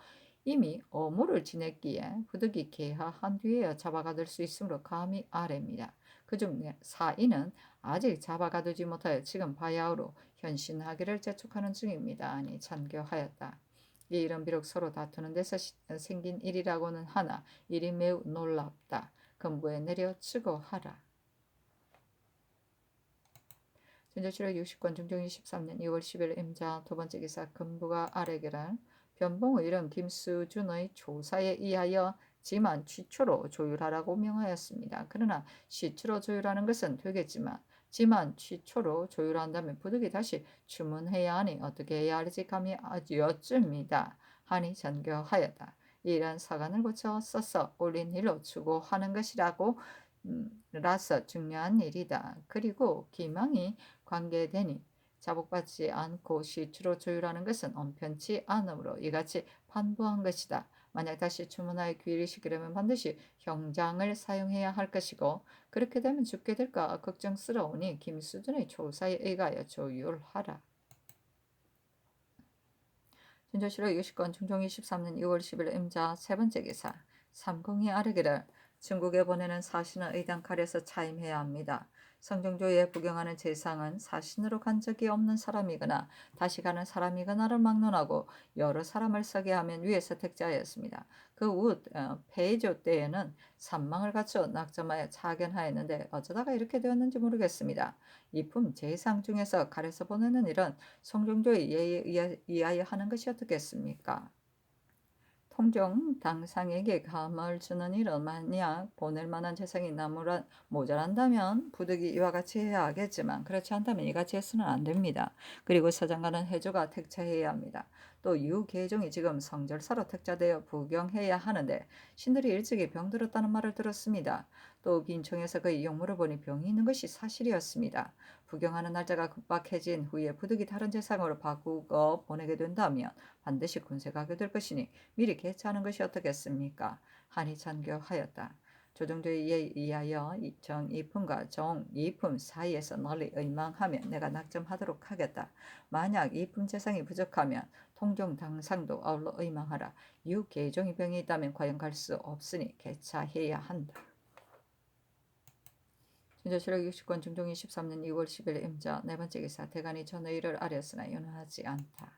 이미 어무를 지냈기에 부득이 개하한 뒤에야 잡아가둘 수 있으므로 감히 아래입니다. 그중 사인은 아직 잡아가두지 못하여 지금 바야흐로 현신하기를 재촉하는 중입니다. 아니 찬교하였다. 이 일은 비록 서로 다투는 데서 생긴 일이라고는 하나 일이 매우 놀랍다. 금부에 내려 추고하라. 진조실록 60권 중종 23년 2월 10일 임자 두 번째 기사 금부가 아래기를 변봉의 일은 김수준의 조사에 의하여 지만 취초로 조율하라고 명하였습니다. 그러나 시초로 조율하는 것은 되겠지만 지만 취초로 조율한다면 부득이 다시 주문해야 하니 어떻게 해야 할지 감히 여쭙니다. 하니 전교하였다. 이 일은 사관을 고쳐 써서 올린 일로 추구하는 것이라고 라서 중요한 일이다. 그리고 기망이 관계되니 자복받지 않고 시추로 조율하는 것은 온편치 않으므로 이같이 판부한 것이다. 만약 다시 주문하여 귀를 시키려면 반드시 형장을 사용해야 할 것이고 그렇게 되면 죽게 될까 걱정스러우니 김수준의 조사에 의하여 조율하라. 진조실록 60권 중종 23년 2월 10일 임자 세 번째 기사. 삼공이 아르기를 중국에 보내는 사신은 의당 칼에서 차임해야 합니다. 성종조에 부경하는 재상은 사신으로 간 적이 없는 사람이거나 다시 가는 사람이거나를 막론하고 여러 사람을 서게 하면 위에서 택자하였습니다. 그 후 폐조 때에는 산망을 갖추어 낙점하여 차견하였는데 어쩌다가 이렇게 되었는지 모르겠습니다. 이품 재상 중에서 칼에서 보내는 일은 성종조의 예에 의하여 하는 것이 어떻겠습니까? 통종 당상에게 감을 주는 일은 만약 보낼 만한 재성이 모자란다면 부득이 이와 같이 해야 하겠지만 그렇지 않다면 이같이 해서는 안 됩니다. 그리고 서장관은 해조가 택자해야 합니다. 또 유계종이 지금 성절사로 택자되어 부경해야 하는데 신들이 일찍이 병들었다는 말을 들었습니다. 또 빈청에서 그의 용모를 보니 병이 있는 것이 사실이었습니다. 부경하는 날짜가 급박해진 후에 부득이 다른 재상으로 바꾸어 보내게 된다면 반드시 군세가게 될 것이니 미리 개최하는 것이 어떻겠습니까? 한이 전교하였다. 조정조에 의하여 정이품과 정이품 사이에서 널리 의망하면 내가 낙점하도록 하겠다. 만약 이품 재상이 부족하면 통종 당상도 아울러 의망하라. 유계종이 병이 있다면 과연 갈 수 없으니 개차해야 한다. 진조실록 60권 중종 23년 2월 10일 임자 네 번째 기사. 대간이 전의를 아뢰었으나 연하지 않다.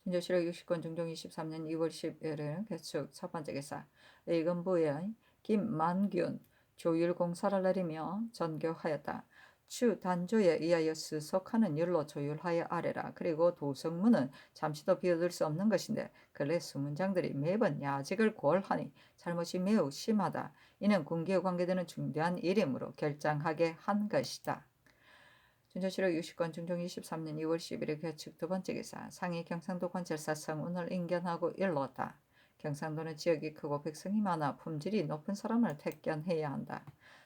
진조실록 60권 중종 23년 2월 10일은 개축 첫 번째 기사. 의금부의 김만균 조율공사를 내리며 전교하였다. 추 단조에 의하여 수속하는 일로 조율하여 아래라. 그리고 도성문은 잠시도 비워둘 수 없는 것인데 근래 수문장들이 매번 야직을 고하니 잘못이 매우 심하다. 이는 군기에 관계되는 중대한 일이므로 결장하게 한 것이다. 진조실록 60권 중종 23년 2월 11일 개축 두 번째 기사. 상위 경상도 관찰사 성운을 인견하고 일렀다. 경상도는 지역이 크고 백성이 많아 품질이 높은 사람을 택견해야 한다.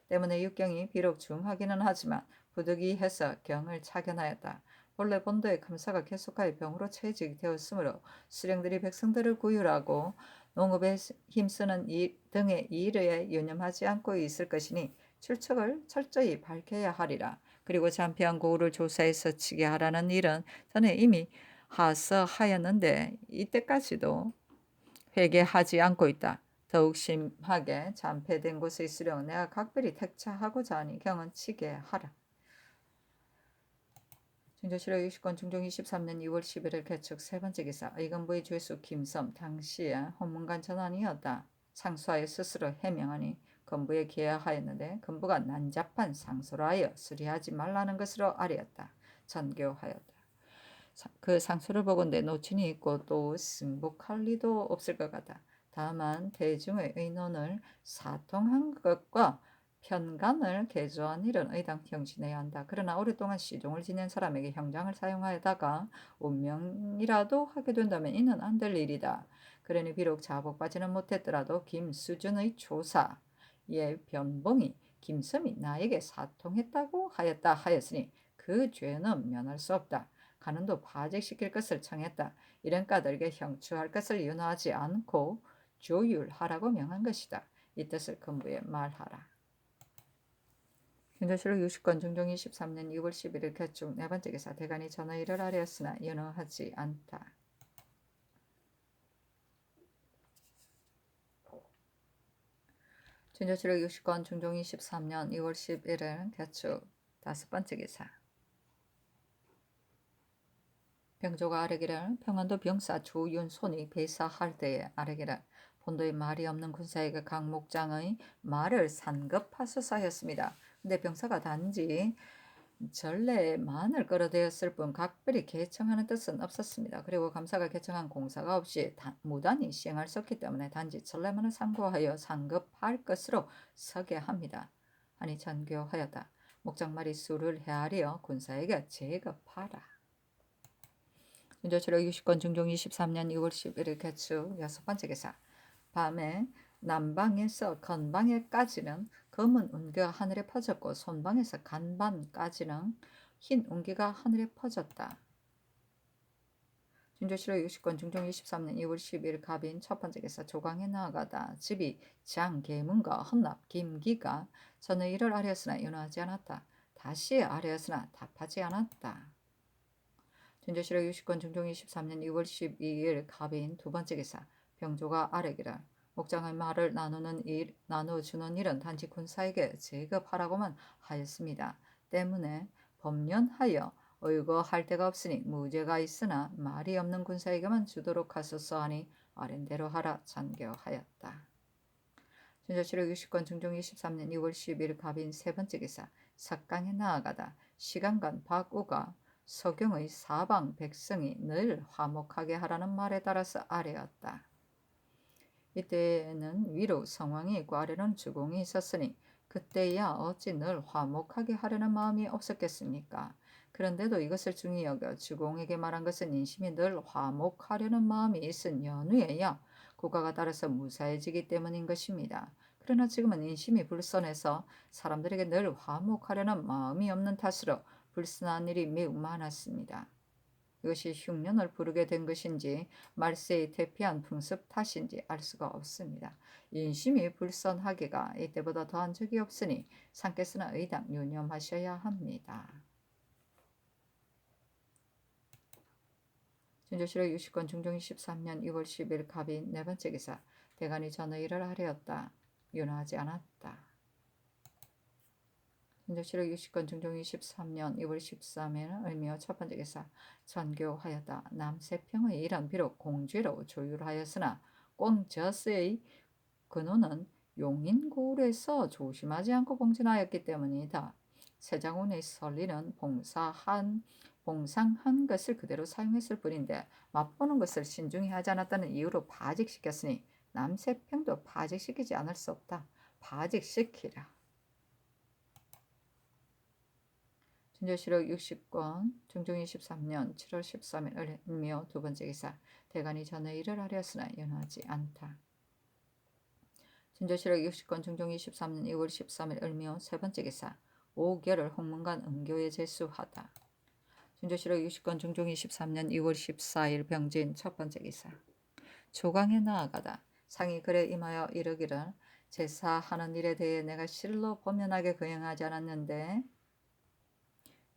때문에 육경이 비록 중하기는 하지만 부득이해서 경을 차견하였다. 본래 본도의 감사가 계속하여 병으로 채직이 되었으므로 수령들이 백성들을 구휼하고 농업에 힘쓰는 등의 일에 유념하지 않고 있을 것이니 출처를 철저히 밝혀야 하리라. 그리고 잔피한 고을을 조사해서 치게 하라는 일은 전에 이미 하서하였는데 이때까지도 회개하지 않고 있다. 더욱 심하게 잔폐된 곳에 있으려면 내가 각별히 택차하고자 하니 경은 치게 하라. 진조실록 60권 중종 23년 2월 11일 개축 세 번째 기사. 의금부의 죄수 김섬 당시에 헌문관 전환이었다. 상수하여 스스로 해명하니 건부에 계하였는데 건부가 난잡한 상소를 하여 수리하지 말라는 것으로 아뢰었다. 전교하였다. 그 상소를 보건대 노친이 있고 또 승복할 리도 없을 것 같다. 다만 대중의 의논을 사통한 것과 편간을 개조한 일은 의당 경신해야 한다. 그러나 오랫동안 시종을 지낸 사람에게 형장을 사용하다가 운명이라도 하게 된다면 이는 안 될 일이다. 그러니 비록 자복받지는 못했더라도 김수준의 조사의 변봉이 김섬이 나에게 사통했다고 하였으니 그 죄는 면할 수 없다. 간원도 파직시킬 것을 청했다. 이런 까닭에 형추할 것을 윤호하지 않고 조율하라고 명한 것이다. 이 뜻을 건부에 말하라. 진조실록 60권 중종 23년 2월 11일 개축 네 번째 기사. 대간이 전의를 아뢰었으나 윤호하지 않다. 진조실록 60권 중종 23년 2월 11일 개축 다섯 번째 기사. 병조가 아뢰기를 평안도 병사 주윤손이 배사할 때에 아뢰기를 본도에 말이 없는 군사에게 각 목장의 말을 산급하소서하였습니다. 근데 병사가 단지 전례에 만을 끌어대었을 뿐 각별히 개청하는 뜻은 없었습니다. 그리고 감사가 개청한 공사가 없이 무단히 시행할 수 없기 때문에 단지 전례만을 상고하여 상급할 것으로 서게 합니다. 하니 전교하였다. 목장말이 수를 헤아려 군사에게 제급하라. 진조실록 60권 중종 23년 2월 11일 개축 여섯 번째 기사. 밤에 남방에서 건방에까지는 검은 운기가 하늘에 퍼졌고 손방에서 간반까지는 흰 운기가 하늘에 퍼졌다. 진조실록 60권 중종 23년 2월 12일 갑인 첫 번째 기사. 조광에 나아가다 집이 장계문과 헌납 김기가 전의 일을 아뢰었으나 윤호하지 않았다. 다시 아뢰었으나 답하지 않았다. 전조실록 60권 중종 23년 2월 12일 갑인 두 번째 기사 병조가 아뢰기를 목장의 말을 나누어주는 일은 단지 군사에게 제급하라고만 하였습니다. 때문에 법련하여 의거할 데가 없으니 무죄가 있으나 말이 없는 군사에게만 주도록 하소서 하니 아랜대로 하라 잔교하였다. 전조실록 60권 중종 23년 2월 10일 갑인 세 번째 기사 삭강에 나아가다 시간간 박우가 서경의 사방 백성이 늘 화목하게 하라는 말에 따라서 아뢰었다. 이때에는 위로 성왕이 있고 아래로는 주공이 있었으니 그때야 어찌 늘 화목하게 하려는 마음이 없었겠습니까? 그런데도 이것을 중히 여겨 주공에게 말한 것은 인심이 늘 화목하려는 마음이 있은 연후에야 국가가 따라서 무사해지기 때문인 것입니다. 그러나 지금은 인심이 불선해서 사람들에게 늘 화목하려는 마음이 없는 탓으로 불순한 일이 매우 많았습니다. 이것이 흉년을 부르게 된 것인지 말세의 태피한 풍습 탓인지 알 수가 없습니다. 인심이 불선하기가 이때보다 더한 적이 없으니 상께서는 의당 유념하셔야 합니다. 전조실록 60권 중종 23년 2월 10일 갑인 네 번째 기사 대간이 전의를 하려었다. 윤하지 않았다. 전조실록 60권 중종 23년 2월 13일 을미어 첫 번째 기사 전교하였다. 남세평의 일은 비록 공죄로 조율하였으나 꽁저스의 근원은 용인고을에서 조심하지 않고 봉진하였기 때문이다. 세자군의 설리는 봉상한 것을 그대로 사용했을 뿐인데 맛보는 것을 신중히 하지 않았다는 이유로 파직시켰으니 남세평도 파직시키지 않을 수 없다. 파직시키라. 전조실록 60권 중종 23년 7월 13일 을미어 두 번째 기사 대간이 전의 일을 하려으나 연하지 않다. 전조실록 60권 중종 23년 2월 13일 을미어 세 번째 기사 5개를 홍문관 은교에 제수하다. 전조실록 60권 중종 23년 2월 14일 병진 첫 번째 기사 조강에 나아가다 상이 글에 임하여 이르기를 제사하는 일에 대해 내가 실로 범연하게 거행하지 않았는데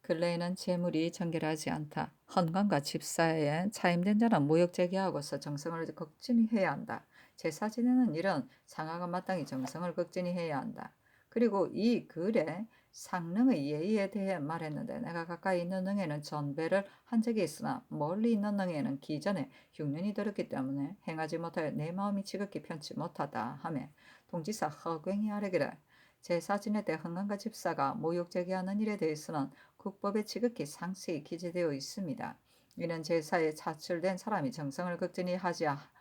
근래에는 재물이 정결하지 않다. 헌관과 집사에 차임된 자는 모욕 제기하고서 정성을 극진히 해야 한다. 제사 지내는 일은 상하가 마땅히 정성을 극진히 해야 한다. 그리고 이 글에 상능의 예의에 대해 말했는데 내가 가까이 있는 능에는 전배를 한 적이 있으나 멀리 있는 능에는 기전에 흉년이 들었기 때문에 행하지 못하여 내 마음이 지극히 편치 못하다 하며 동지사 허경이 아뢰기를 제사 지낼 때 헌관과 집사가 모욕 제기하는 일에 대해서는 국법에 지극히 상세히 기재되어 있습니다. 이는 제사에 차출된 사람이 정성을 극진히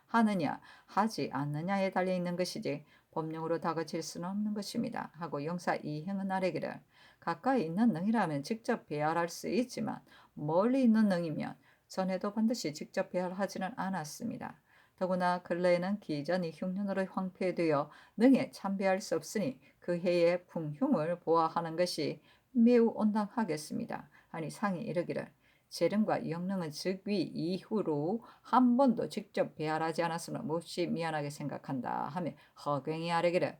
하느냐 하지 않느냐에 달려있는 것이지 법령으로 다그칠 수는 없는 것입니다. 하고 영사 이행은 아뢰기를 가까이 있는 능이라면 직접 배할할 수 있지만 멀리 있는 능이면 전에도 반드시 직접 배할하지는 않았습니다. 더구나 근래에는 기전이 흉년으로 황폐되어 능에 참배할 수 없으니 그 해의 풍흉을 보아하는 것이 매우 온당하겠습니다. 아니 상이 이르기를 재림과 영능은 즉위 이후로 한 번도 직접 배할하지 않았으므로 몹시 미안하게 생각한다 하며 허경이 아뢰기를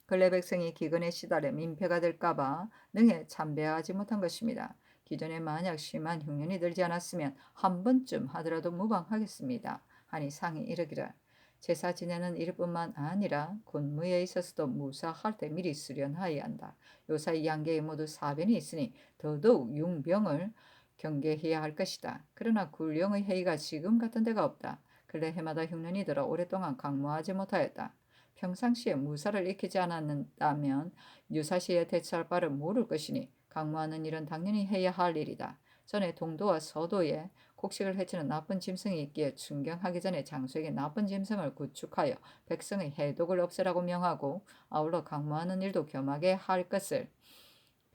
근래 백성이 기근에 시달려 민폐가 될까봐 능에 참배하지 못한 것입니다. 기존에 만약 심한 흉년이 들지 않았으면 한 번쯤 하더라도 무방하겠습니다. 하니 상이 이르기를 제사 지내는 일뿐만 아니라 군무에 있어서도 무사할 때 미리 수련하여야 한다. 요사이 양계에 모두 사변이 있으니 더더욱 융병을 경계해야 할 것이다. 그러나 굴령의 회의가 지금 같은 데가 없다. 근래 해마다 흉년이 들어 오랫동안 강무하지 못하였다. 평상시에 무사를 익히지 않았다면 유사시에 대처할 바를 모를 것이니 강무하는 일은 당연히 해야 할 일이다. 전에 동도와 서도에 곡식을 해치는 나쁜 짐승이 있기에 충경하기 전에 장수에게 나쁜 짐승을 구축하여 백성의 해독을 없애라고 명하고 아울러 강무하는 일도 겸하게 할 것을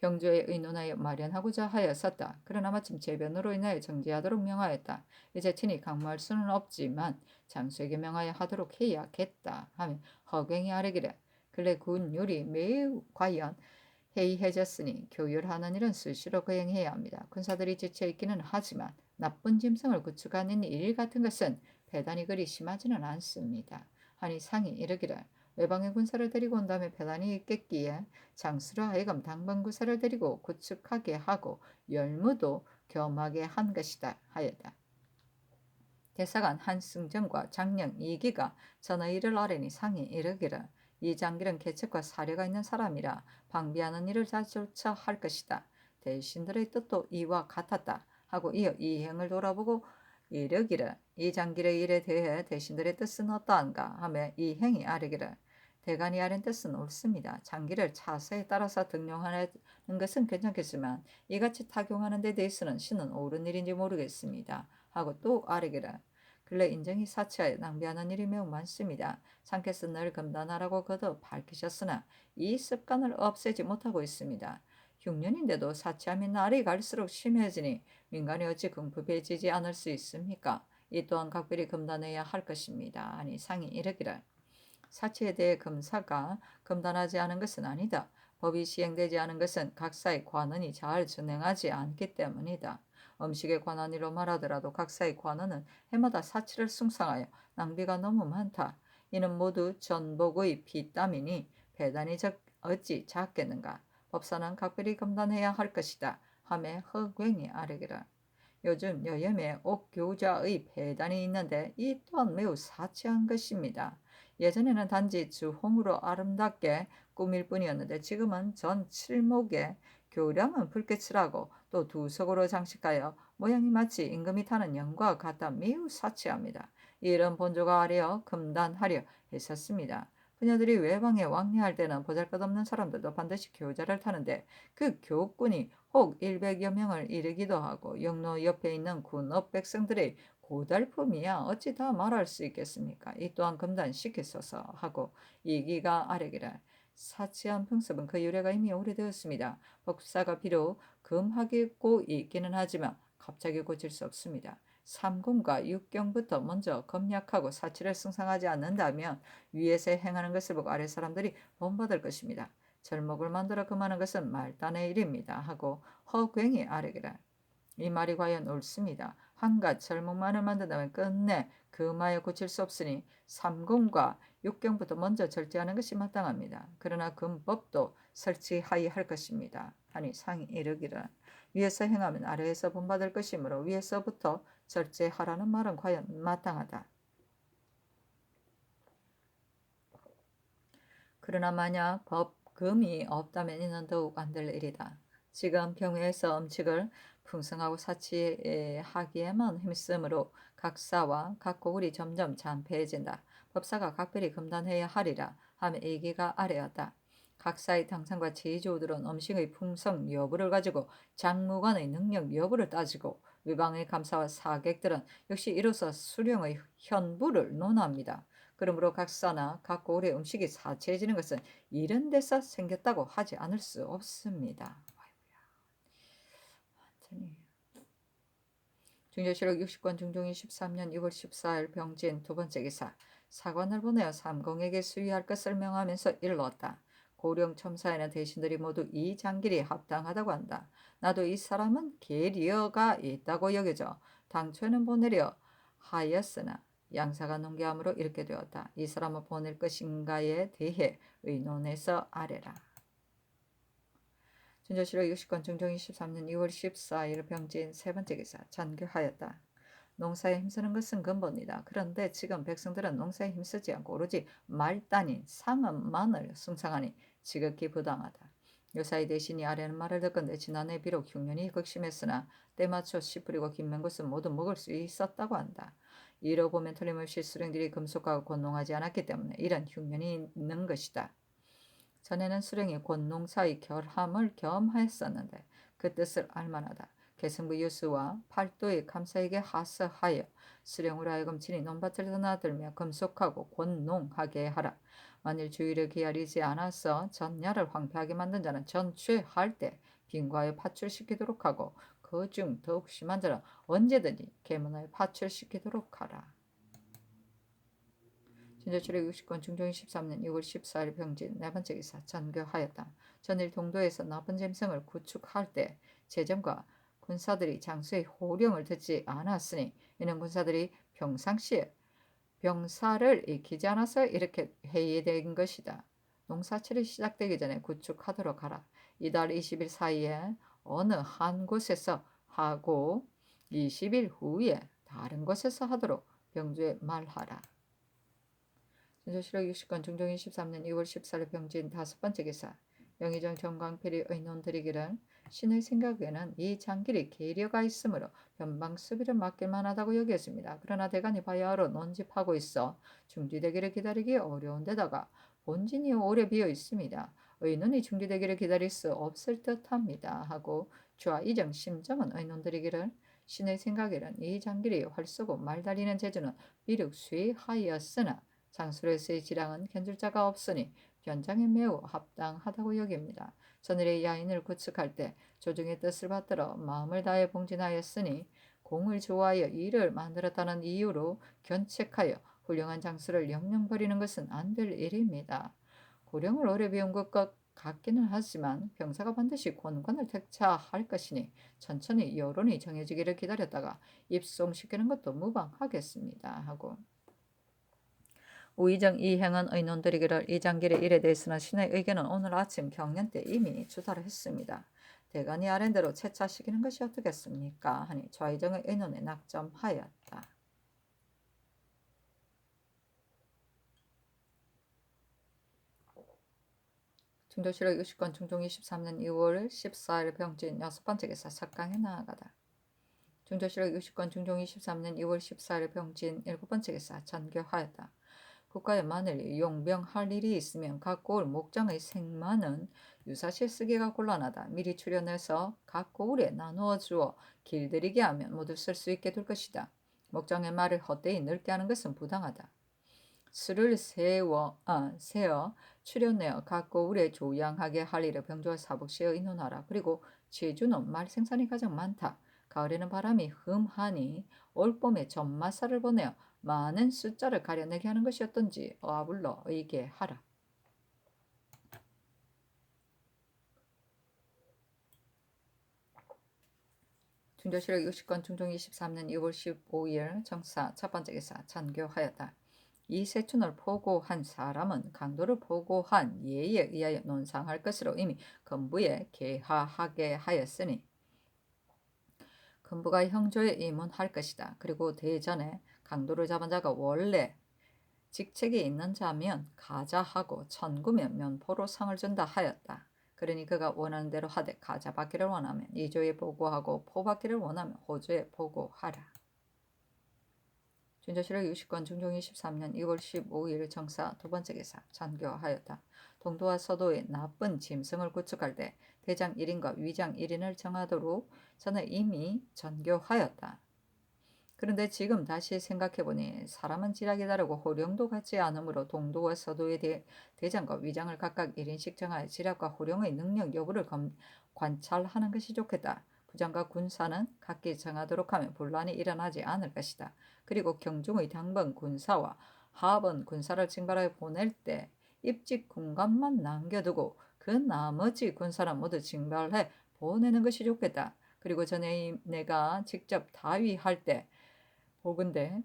병조에 의논하여 마련하고자 하였었다. 그러나 마침 재변으로 인하여 정지하도록 명하였다. 이제 친히 강무할 수는 없지만 장수에게 명하여 하도록 해야겠다 하며 허경이 아뢰기를 근래 군율이 매우 과연 해이해졌으니 교율하는 일은 수시로 거행해야 합니다. 군사들이 지쳐 있기는 하지만 나쁜 짐승을 구축하는 일 같은 것은 배단이 그리 심하지는 않습니다. 하니 상이 이르기를 외방의 군사를 데리고 온 다음에 배단이 있겠기에 장수로 하여금 당번 군사를 데리고 구축하게 하고 열무도 겸하게 한 것이다 하였다. 대사관 한승전과 장령 이기가 전의 일을 아뢰니 상이 이르기를 이 장길은 계책과 사려가 있는 사람이라 방비하는 일을 자조차 할 것이다. 대신들의 뜻도 이와 같았다 하고 이어 이행을 돌아보고 이르기를 이 장길의 일에 대해 대신들의 뜻은 어떠한가 하며 이행이 아뢰기를 대간이 아랜 뜻은 옳습니다. 장기를 차서에 따라서 등용하는 것은 괜찮겠지만 이같이 타경하는 데 대해서는 신은 옳은 일인지 모르겠습니다. 하고 또 아뢰기를 근래 인정이 사치하여 낭비하는 일이 매우 많습니다. 상께서 늘 금단하라고 거듭 밝히셨으나 이 습관을 없애지 못하고 있습니다. 흉년인데도 사치함이 날이 갈수록 심해지니 민간이 어찌 궁핍해지지 않을 수 있습니까? 이 또한 각별히 금단해야 할 것입니다. 아니 상이 이르기를 사치에 대해 검사가 검단하지 않은 것은 아니다. 법이 시행되지 않은 것은 각사의 관원이 잘 진행하지 않기 때문이다. 음식에 관한 일로 말하더라도 각사의 관원은 해마다 사치를 숭상하여 낭비가 너무 많다. 이는 모두 전복의 피땀이니 배단이 어찌 작겠는가. 법사는 각별히 검단해야 할 것이다. 하매 허괭이 아뢰기를 요즘 여염에 옥교자의 배단이 있는데 이 또한 매우 사치한 것입니다. 예전에는 단지 주홍으로 아름답게 꾸밀 뿐이었는데 지금은 전 칠목에 교량은 붉게 칠하고 또 두석으로 장식하여 모양이 마치 임금이 타는 영과 같아 매우 사치합니다. 이런 본조가 아뢰어 금단하려 했었습니다. 그녀들이 외방에 왕래할 때는 보잘것없는 사람들도 반드시 교자를 타는데 그 교꾼이 혹 100여 명을 이르기도 하고 영로 옆에 있는 군업 백성들의 고달픔이야 어찌 다 말할 수 있겠습니까? 이 또한 금단시키소서 하고 이기가 아뢰기를 사치한 풍습은 그 유래가 이미 오래되었습니다. 법사가 비록 금하겠고 있기는 하지만 갑자기 고칠 수 없습니다. 삼공과 육경부터 먼저 검약하고 사치를 승상하지 않는다면 위에서 행하는 것을 보고 아래 사람들이 본받을 것입니다. 절목을 만들어 금하는 것은 말단의 일입니다. 하고 허괭이 아뢰기를 이 말이 과연 옳습니다. 한갓 절목만을 만든다면 끝내 금하여 고칠 수 없으니 삼공과 육경부터 먼저 절제하는 것이 마땅합니다. 그러나 금법도 설치하여야 할 것입니다. 하니 상이 이르기를 위에서 행하면 아래에서 본받을 것이므로 위에서부터 절제하라는 말은 과연 마땅하다. 그러나 만약 법금이 없다면 이는 더욱 안 될 일이다. 지금 경우에서 음식을 풍성하고 사치하기에만 힘쓰므로 각사와 각고글이 점점 잔패해진다. 법사가 각별히 금단해야 하리라 하며 얘기가 아래였다. 각사의 당상과 제조들은 음식의 풍성 여부를 가지고 장무관의 능력 여부를 따지고 외방의 감사와 사객들은 역시 이로써 수령의 현부를 논합니다. 그러므로 각사나 각 고을의 음식이 사치해지는 것은 이런 데서 생겼다고 하지 않을 수 없습니다. 완전히. 중조실록 60권 중종 23년 6월 14일 병진 두 번째 기사 사관을 보내어 삼공에게 수의할 것을 명하면서 일렀다. 고령 첨사에는 대신들이 모두 이 장길이 합당하다고 한다. 나도 이 사람은 계리어가 있다고 여겨져 당초에는 보내려 하였으나 양사가 농계함으로 이렇게 되었다. 이 사람을 보낼 것인가에 대해 의논해서 아뢰라. 준조실록 60권 중종 23년 2월 14일 병진 세 번째 기사 전교하였다. 농사에 힘쓰는 것은 근본이다. 그런데 지금 백성들은 농사에 힘쓰지 않고 오로지 말단인 상업만을 숭상하니 지극히 부당하다. 요사이 대신이 아래는 말을 듣건대 지난해 비록 흉년이 극심했으나 때맞춰 씨 뿌리고 김맨 것은 모두 먹을 수 있었다고 한다. 이로 보면 틀림없이 수령들이 금속과 권농하지 않았기 때문에 이런 흉년이 있는 것이다. 전에는 수령이 권농사의 결함을 겸하였었는데 그 뜻을 알만하다. 계승부 유수와 팔도의 감사에게 하서하여 수령으로 하여금 친히 논밭을 드나들며 금속하고 권농하게 하라. 만일 주의를 기다리지 않아서 전야를 황폐하게 만든 자는 전취할 때 빈과에 파출시키도록 하고 그 중 더욱 심한 자는 언제든지 계문을 파출시키도록 하라. 진저출의 60권 중종 13년 6월 14일 병진 네 번째 기사 전교하였다. 전일 동도에서 나쁜 짐승을 구축할 때 제정과 군사들이 장수의 호령을 듣지 않았으니 이는 군사들이 평상시에 병사를 익히지 않아서 이렇게 회의된 것이다. 농사철이 시작되기 전에 구축하도록 하라. 이달 20일 사이에 어느 한 곳에서 하고 20일 후에 다른 곳에서 하도록 병주에 말하라. 진조실록 60권 중종 23년 2월 14일 병진 5번째 기사. 영의정 정광필이 의논드리기를 신의 생각에는 이 장길이 계려가 있으므로 변방 수비를 맡길 만하다고 여겼습니다. 그러나 대간이 바야흐로 논집하고 있어 중지되기를 기다리기 어려운 데다가 본진이 오래 비어 있습니다. 의논이 중지되기를 기다릴 수 없을 듯합니다. 하고 좌이정 심정은 의논드리기를 신의 생각에는 이 장길이 활 쏘고 말 달리는 재주는 비록 수위하였으나 장수로서의 지량은 견줄 자가 없으니 변장에 매우 합당하다고 여깁니다. 전일의 야인을 구축할 때 조정의 뜻을 받들어 마음을 다해 봉진하였으니 공을 좋아하여 일을 만들었다는 이유로 견책하여 훌륭한 장수를 영영 버리는 것은 안 될 일입니다. 고령을 오래 비운 것 같기는 하지만 병사가 반드시 권관을 택차할 것이니 천천히 여론이 정해지기를 기다렸다가 입송시키는 것도 무방하겠습니다. 하고 우의정 이행은 의논드리기를 이 장길의 일에 대해서는 신의 의견은 오늘 아침 경련 때 이미 주달을 했습니다. 대간이 아랜대로 채차시키는 것이 어떻겠습니까? 하니 좌의정의 의논에 낙점하였다. 중조실록 60권 중종 23년 2월 14일 병진 6번째 기사 석강에 나아가다. 중조실록 60권 중종 23년 2월 14일 병진 7번째 기사 전교하였다. 국가에 만일 용병할 일이 있으면 각 고을 목장의 생만은 유사시 쓰기가 곤란하다. 미리 추려내서 각 고을에 나누어 주어 길들이게 하면 모두 쓸 수 있게 될 것이다. 목장의 말을 헛되이 넓게 하는 것은 부당하다. 수를 세어 추려내어 각 고을에 조양하게 할 일을 병조와 사복시에 의논하라. 그리고 제주는 말 생산이 가장 많다. 가을에는 바람이 흠하니 올봄에 전마사를 보내어 많은 숫자를 가려내게 하는 것이 어떤지 아울러 의계하라. 중조실록 60권 중종 23년 2월 15일 정사 첫 번째 기사 전교하였다. 이 세춘을 포고한 사람은 강도를 포고한 예에 의하여 논상할 것으로 이미 건부에 계하하게 하였으니 건부가 형조에 임원할 것이다. 그리고 대전에 강도를 잡은 자가 원래 직책이 있는 자면 가자하고 천구면 면포로 상을 준다 하였다. 그러니 그가 원하는 대로 하되 가자 받기를 원하면 이조에 보고하고 포 받기를 원하면 호조에 보고하라. 준조실록 60권 중종 23년 2월 15일 정사 두 번째 기사 전교하였다. 동도와 서도의 나쁜 짐승을 구축할 때 대장 1인과 위장 1인을 정하도록 저는 이미 전교하였다. 그런데 지금 다시 생각해보니 사람은 지략이 다르고 호령도 같지 않으므로 동도와 서도의 대장과 위장을 각각 1인씩 정하여 지략과 호령의 능력 여부를 관찰하는 것이 좋겠다. 부장과 군사는 각기 정하도록 하면 분란이 일어나지 않을 것이다. 그리고 경중의 당번 군사와 하번 군사를 징발하여 보낼 때 입직 군관만 남겨두고 그 나머지 군사는 모두 징발해 보내는 것이 좋겠다. 그리고 전에 내가 직접 다위할 때 보건대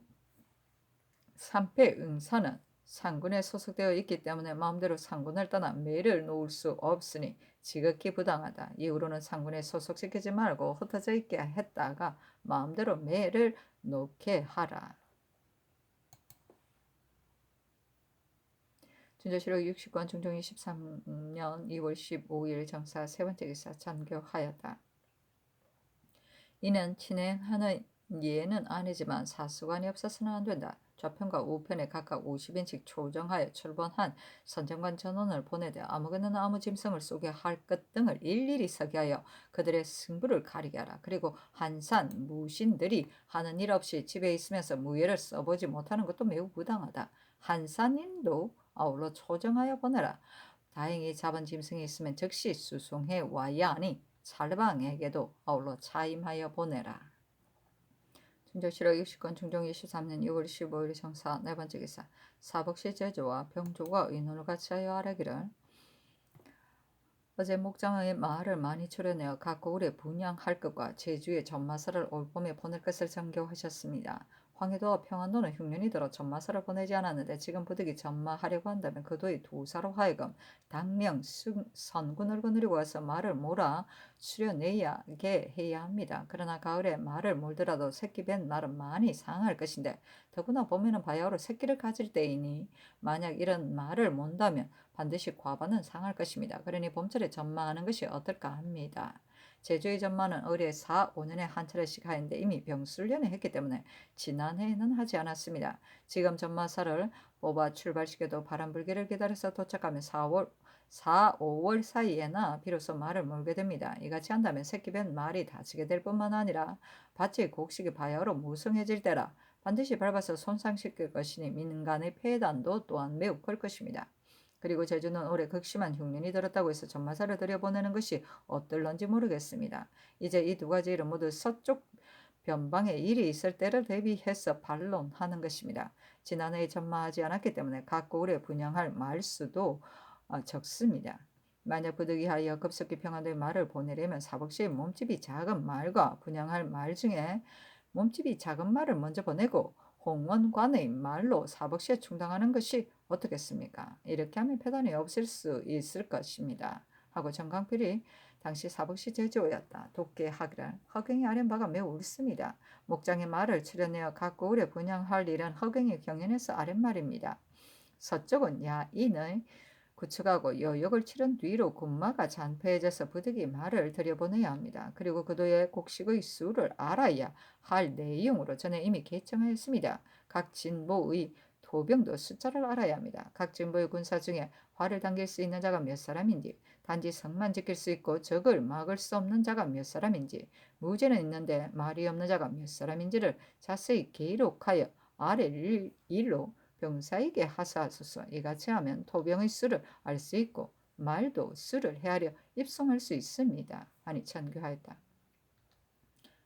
삼패 응사는 상군에 소속되어 있기 때문에 마음대로 상군을 떠나 매를 놓을 수 없으니 지극히 부당하다. 이후로는 상군에 소속시키지 말고 흩어져 있게 했다가 마음대로 매를 놓게 하라. 준조실록 60권 중종 23년 2월 15일 정사 세 번째 기사 전교하였다. 이는 진행하는 예는 아니지만 사수관이 없어서는 안 된다. 좌편과 우편에 각각 50인씩 초정하여 출번한 선정관 전원을 보내되 아무거나 아무 짐승을 쏘게 할 것 등을 일일이 서게 하여 그들의 승부를 가리게 하라. 그리고 한산 무신들이 하는 일 없이 집에 있으면서 무예를 써보지 못하는 것도 매우 부당하다. 한산인도 아울러 초정하여 보내라. 다행히 잡은 짐승이 있으면 즉시 수송해 와야 하니 살방에게도 아울러 차임하여 보내라. 중조실록 60권 중종 23년 2월 15일 정사 네 번째 기사 사복시 제조와 병조가 의논을 같이 하여 아뢰기를 어제 목장의 말을 많이 추려내어 각 고을에 분양할 것과 제주의 전마사를 올봄에 보낼 것을 정교하셨습니다. 황해도와 평안도는 흉년이 들어 전마사를 보내지 않았는데 지금 부득이 전마하려고 한다면 그도의 도사로 하여금 당명 선군을 거느리고 와서 말을 몰아 수려내게 해야 합니다. 그러나 가을에 말을 몰더라도 새끼 뵌 말은 많이 상할 것인데 더구나 봄에는 바야흐로 새끼를 가질 때이니 만약 이런 말을 몬다면 반드시 과반은 상할 것입니다. 그러니 봄철에 전마하는 것이 어떨까 합니다. 제주의 전마는 의례 4, 5년에 한 차례씩 하는데 이미 병술련에 했기 때문에 지난해에는 하지 않았습니다. 지금 전마사를 뽑아 출발시켜도 바람 불기를 기다려서 도착하면 4, 5월 사이에나 비로소 말을 몰게 됩니다. 이같이 한다면 새끼 뵌 말이 다치게 될 뿐만 아니라 밭의 곡식이 바야흐로 무성해질 때라 반드시 밟아서 손상시킬 것이니 민간의 폐단도 또한 매우 클 것입니다. 그리고 제주는 올해 극심한 흉년이 들었다고 해서 전마사를 들여보내는 것이 어떨런지 모르겠습니다. 이제 이 두 가지 일은 모두 서쪽 변방에 일이 있을 때를 대비해서 반론하는 것입니다. 지난해에 전마하지 않았기 때문에 각고을에 분양할 말수도 적습니다. 만약 부득이하여 급속히 평안도에 말을 보내려면 사복시의 몸집이 작은 말과 분양할 말 중에 몸집이 작은 말을 먼저 보내고 홍원관의 말로 사복시에 충당하는 것이 어떻겠습니까? 이렇게 하면 폐단이 없을 수 있을 것입니다. 하고 정강필이 당시 사복시 제주어였다. 독계하기를 허경이 아련 바가 매우 옳습니다. 목장의 말을 출연하여 각고을에 분양할 일은 허경이 경연에서 아련 말입니다. 서쪽은 야인의 구축하고 여역을 치른 뒤로 군마가 잔패해져서 부득이 말을 들여보내야 합니다. 그리고 그도의 곡식의 수를 알아야 할 내용으로 전에 이미 개정하였습니다. 각 진보의 토병도 숫자를 알아야 합니다. 각 진보의 군사 중에 활을 당길 수 있는 자가 몇 사람인지, 단지 성만 지킬 수 있고 적을 막을 수 없는 자가 몇 사람인지, 무죄는 있는데 말이 없는 자가 몇 사람인지를 자세히 기록하여 아래 일로 병사에게 하사하소서. 이같이 하면 토병의 수를 알 수 있고 말도 수를 헤아려 입송할 수 있습니다. 하니 천교하였다.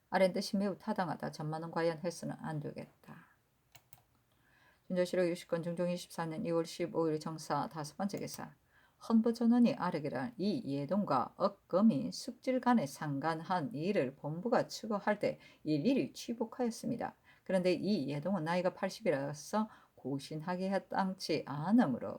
아랫 뜻이 매우 타당하다. 전마는 과연 해서는 안 되겠다. 준조실록 60권 중종 24년 2월 15일 정사 5번째 기사. 헌부전원이 아뢰기를 이 예동과 억금이 숙질 간에 상관한 일을 본부가 추구할 때 일일이 취복하였습니다. 그런데 이 예동은 나이가 80이라서 고신하게 해당치 않으므로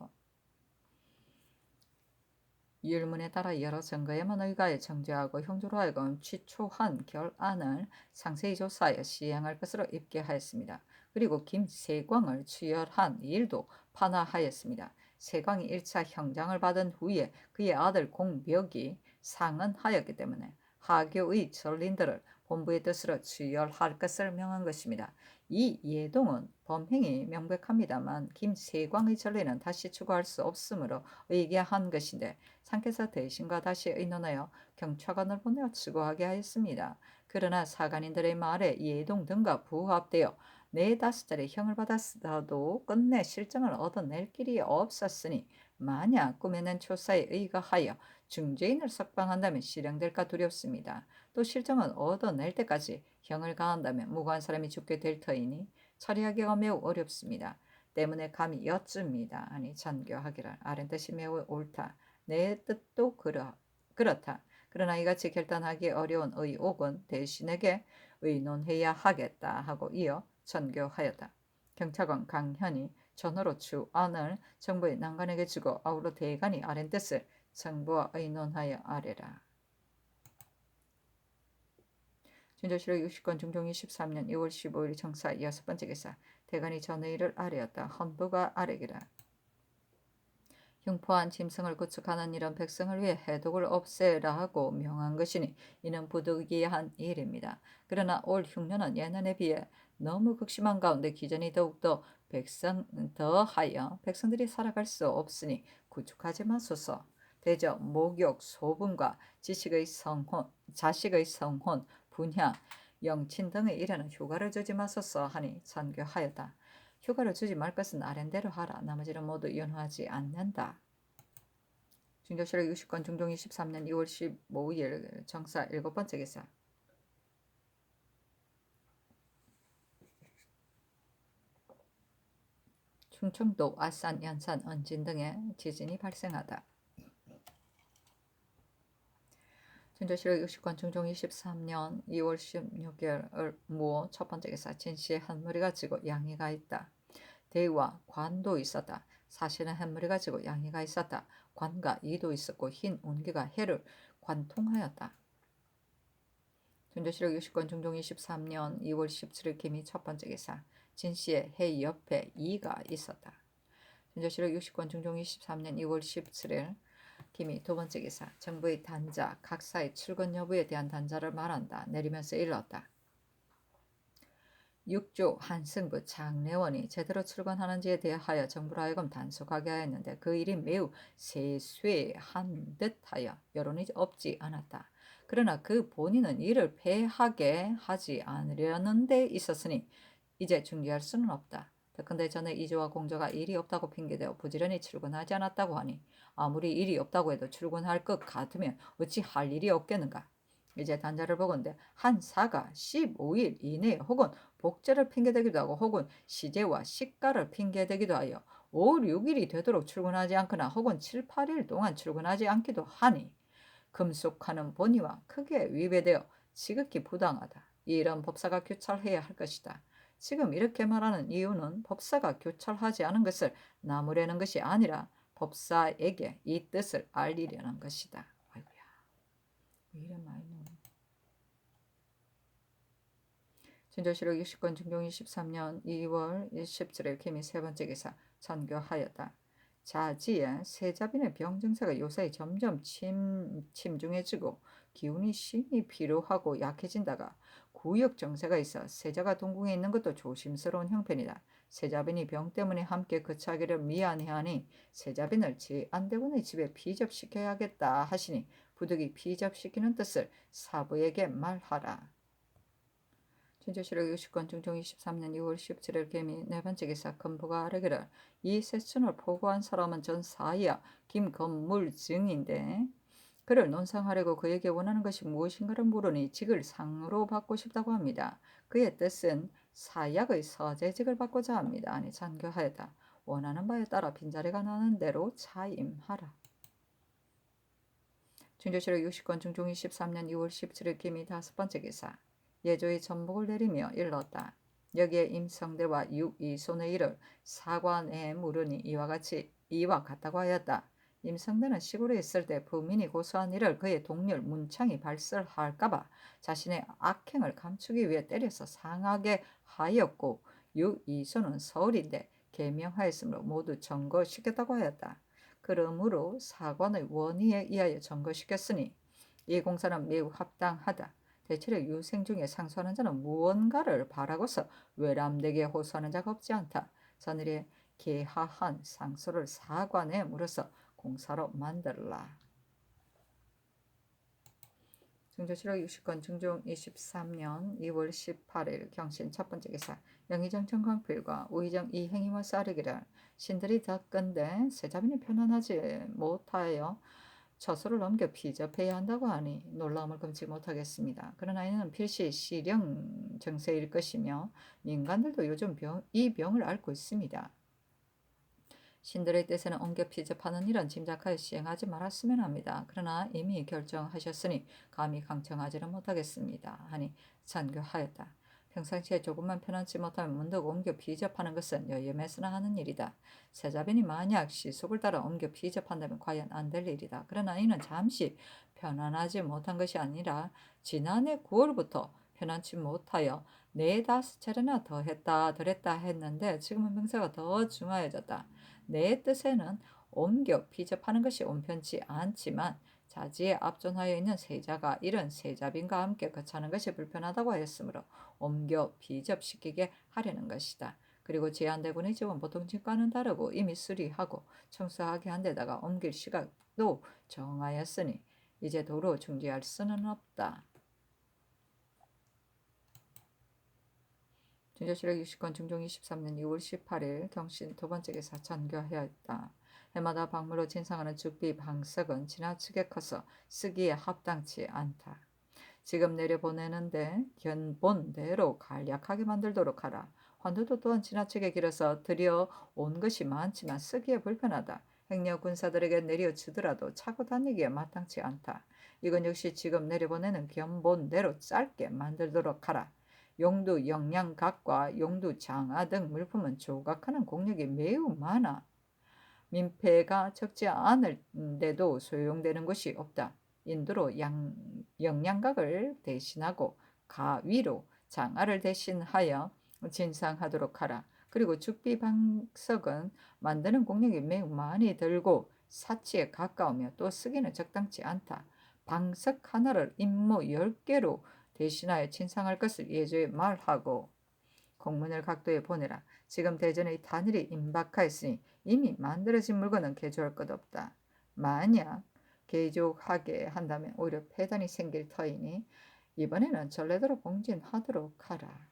율문에 따라 여러 증거에만 의가해 정죄하고 형조로 하여금 취초한 결안을 상세히 조사하여 시행할 것으로 입계하였습니다. 그리고 김세광을 추열한 일도 판화하였습니다. 세광이 1차 형장을 받은 후에 그의 아들 공벽이 상언하였기 때문에 하교의 전린들을 본부의 뜻으로 추열할 것을 명한 것입니다. 이 예동은 범행이 명백합니다만 김세광의 전례는 다시 추구할 수 없으므로 의계한 것인데 상께서 대신과 다시 의논하여 경찰관을 보내어 추구하게 하였습니다. 그러나 사관인들의 말에 예동 등과 부합되어 4~5차례 형을 받았어도 끝내 실정을 얻어낼 길이 없었으니 만약 꾸며낸 초사에 의거하여 중죄인을 석방한다면 실형될까 두렵습니다. 또 실정을 얻어낼 때까지 형을 가한다면 무고한 사람이 죽게 될 터이니 처리하기가 매우 어렵습니다. 때문에 감히 여쭙니다. 아니 전교하기를 아랫 뜻이 매우 옳다. 내 뜻도 그렇다. 그러나 이같이 결단하기 어려운 의혹은 대신에게 의논해야 하겠다 하고 이어 전교하였다. 경찰관 강현이 전호로 주안을 정부의 난관에게 주고 아울러 대간이 아랫 뜻을 정부와 의논하여 아뢰라. 준조실록 60권 중종 23년 2월 15일 정사 6번째 기사. 대간이 전의를 아뢰었다. 헌부가 아뢰기라. 흉포한 짐승을 구축하는 이런 백성을 위해 해독을 없애라 하고 명한 것이니 이는 부득이한 일입니다. 그러나 올 흉년은 예년에 비해 너무 극심한 가운데 기전이 더욱더 더하여 백성들이 살아갈 수 없으니 구축하지 마소서. 대저 목욕 소분과 자식의 성혼 분향 영친 등의 일에는 휴가를 주지 마소서 하니 선교하였다. 휴가를 주지 말 것은 아랜대로 하라. 나머지는 모두 연호하지 않는다. 준조실록 60권 중종 23년 2월 15일 정사 7번째 기사. 충청도, 아산, 연산, 언진 등의 지진이 발생하다. 준조실록 60권 중종 23년 2월 16일 무 첫 번째 기사 진씨의 한 무리가 지고 양이가 있다. 대와 관도 있었다. 사실은 한 무리가 지고 양이가 있었다. 관과 이도 있었고 흰 운기가 해를 관통하였다. 준조실록 60권 중종 23년 2월 17일 김이 첫 번째 기사 진씨의 해 옆에 이가 있었다. 준조실록 60권 중종 23년 2월 17일 김이 두 번째 기사 정부의 단자 각사의 출근 여부에 대한 단자를 말한다. 내리면서 일렀다. 6조 한승부 장례원이 제대로 출근하는지에 대하여 정부로 하여금 단속하게 하였는데 그 일이 매우 세쇠한 듯하여 여론이 없지 않았다. 그러나 그 본인은 이를 폐하게 하지 않으려는 데 있었으니 이제 중지할 수는 없다. 근데 전에 이조와 공조가 일이 없다고 핑계대어 부지런히 출근하지 않았다고 하니 아무리 일이 없다고 해도 출근할 것 같으면 어찌 할 일이 없겠는가. 이제 단자를 보건대 한 사가 15일 이내에 혹은 복제를 핑계대기도 하고 혹은 시제와 시가를 핑계대기도 하여 5, 6일이 되도록 출근하지 않거나 혹은 7, 8일 동안 출근하지 않기도 하니 금속하는 본의와 크게 위배되어 지극히 부당하다. 이런 법사가 교찰해야 할 것이다. 지금 이렇게 말하는 이유는 법사가 교찰하지 않은 것을 나무라는 것이 아니라 법사에게 이 뜻을 알리려는 것이다. 아이고야, 왜 이래 많이 넣어. 진조실록 60권 중종 23년 2월 17일 김이 세 번째 기사 전교하였다. 자지에 세자빈의 병 증세가 요새 점점 침중해지고 기운이 심히 피로하고 약해진다가 구역 정세가 있어 세자가 동궁에 있는 것도 조심스러운 형편이다. 세자빈이 병 때문에 함께 거처하기를 미안해하니 세자빈을 제안대군의 집에 피접시켜야겠다 하시니 부득이 피접시키는 뜻을 사부에게 말하라. 진조실록 60권 중종 23년 2월 17일 개미 네 번째 기사 건부가 아뢰기를 이 세춘을 포고한 사람은 전 사이야 김건물 증인데 그를 논상하려고 그에게 원하는 것이 무엇인가를 물으니 직을 상으로 받고 싶다고 합니다. 그의 뜻은 사약의 서재직을 받고자 합니다. 아니 잔교하였다. 원하는 바에 따라 빈자리가 나는 대로 차임하라. 진조실록 60권 중종 23년 2월 17일 김이 다섯 번째 기사 예조의 전복을 내리며 일렀다. 여기에 임성대와 유이손의 일을 사관에 물으니 이와 같다고 하였다. 임성대는 시골에 있을 때 부민이 고소한 일을 그의 동료 문창이 발설할까봐 자신의 악행을 감추기 위해 때려서 상하게 하였고 유이손은 서울인데 계명하였으므로 모두 점거시켰다고 하였다. 그러므로 사관의 원의에 의하여 점거시켰으니 이 공사는 매우 합당하다. 대체로 유생 중에 상소하는 자는 무언가를 바라고서 외람되게 호소하는 자가 없지 않다. 자늘의 개하한 상소를 사관에 물어서 공사로 만들라. 중조실록 60권 중종 23년 2월 18일 경신 첫 번째 기사 영의정 정광필과 우의정 이행이와 싸르기를 신들이 덧건데 세자빈이 편안하지 못하여 처소를 넘겨 피접해야 한다고 하니 놀라움을 금치 못하겠습니다. 그러나 이는 필시 시령 정세일 것이며 민간들도 요즘 이 병을 앓고 있습니다. 신들의 뜻에는 옮겨 피접하는 일은 짐작하여 시행하지 말았으면 합니다. 그러나 이미 결정하셨으니 감히 강청하지는 못하겠습니다. 하니 잔교하였다. 평상시에 조금만 편안치 못하면 문득 옮겨 피접하는 것은 여염에서나 하는 일이다. 세자빈이 만약 시속을 따라 옮겨 피접한다면 과연 안 될 일이다. 그러나 이는 잠시 편안하지 못한 것이 아니라 지난해 9월부터 편안치 못하여 4-5차례나 더 했다 덜했다 했는데 지금은 병세가 더 중하여졌다. 내 뜻에는 옮겨 피접하는 것이 온편치 않지만 자지에 앞존하여 있는 세자가 이런 세자빈과 함께 거처하는 것이 불편하다고 하였으므로 옮겨 피접시키게 하려는 것이다. 그리고 제한대군의 집은 보통 집과는 다르고 이미 수리하고 청소하게 한 데다가 옮길 시각도 정하였으니 이제 도로 중지할 수는 없다. 진조실록 60권 중종 23년 2월 18일 경신 두 번째 기사 전교하였다. 해마다 박물로 진상하는 죽비 방석은 지나치게 커서 쓰기에 합당치 않다. 지금 내려보내는데 견본대로 간략하게 만들도록 하라. 환도도 또한 지나치게 길어서 들여온 것이 많지만 쓰기에 불편하다. 행여 군사들에게 내려주더라도 차고 다니기에 마땅치 않다. 이건 역시 지금 내려보내는 견본대로 짧게 만들도록 하라. 용두 영양각과 용두 장화 등 물품은 조각하는 공력이 매우 많아 민폐가 적지 않은데도 소용되는 것이 없다. 인두로 영양각을 대신하고 가위로 장화를 대신하여 진상하도록 하라. 그리고 죽비방석은 만드는 공력이 매우 많이 들고 사치에 가까우며 또 쓰기는 적당치 않다. 방석 하나를 임무 10개로 대신하여 친상할 것을 예조에 말하고 공문을 각도에 보내라. 지금 대전의 단일이 임박하였으니 이미 만들어진 물건은 개조할 것 없다. 만약 개조하게 한다면 오히려 폐단이 생길 터이니 이번에는 전례대로 봉진하도록 하라.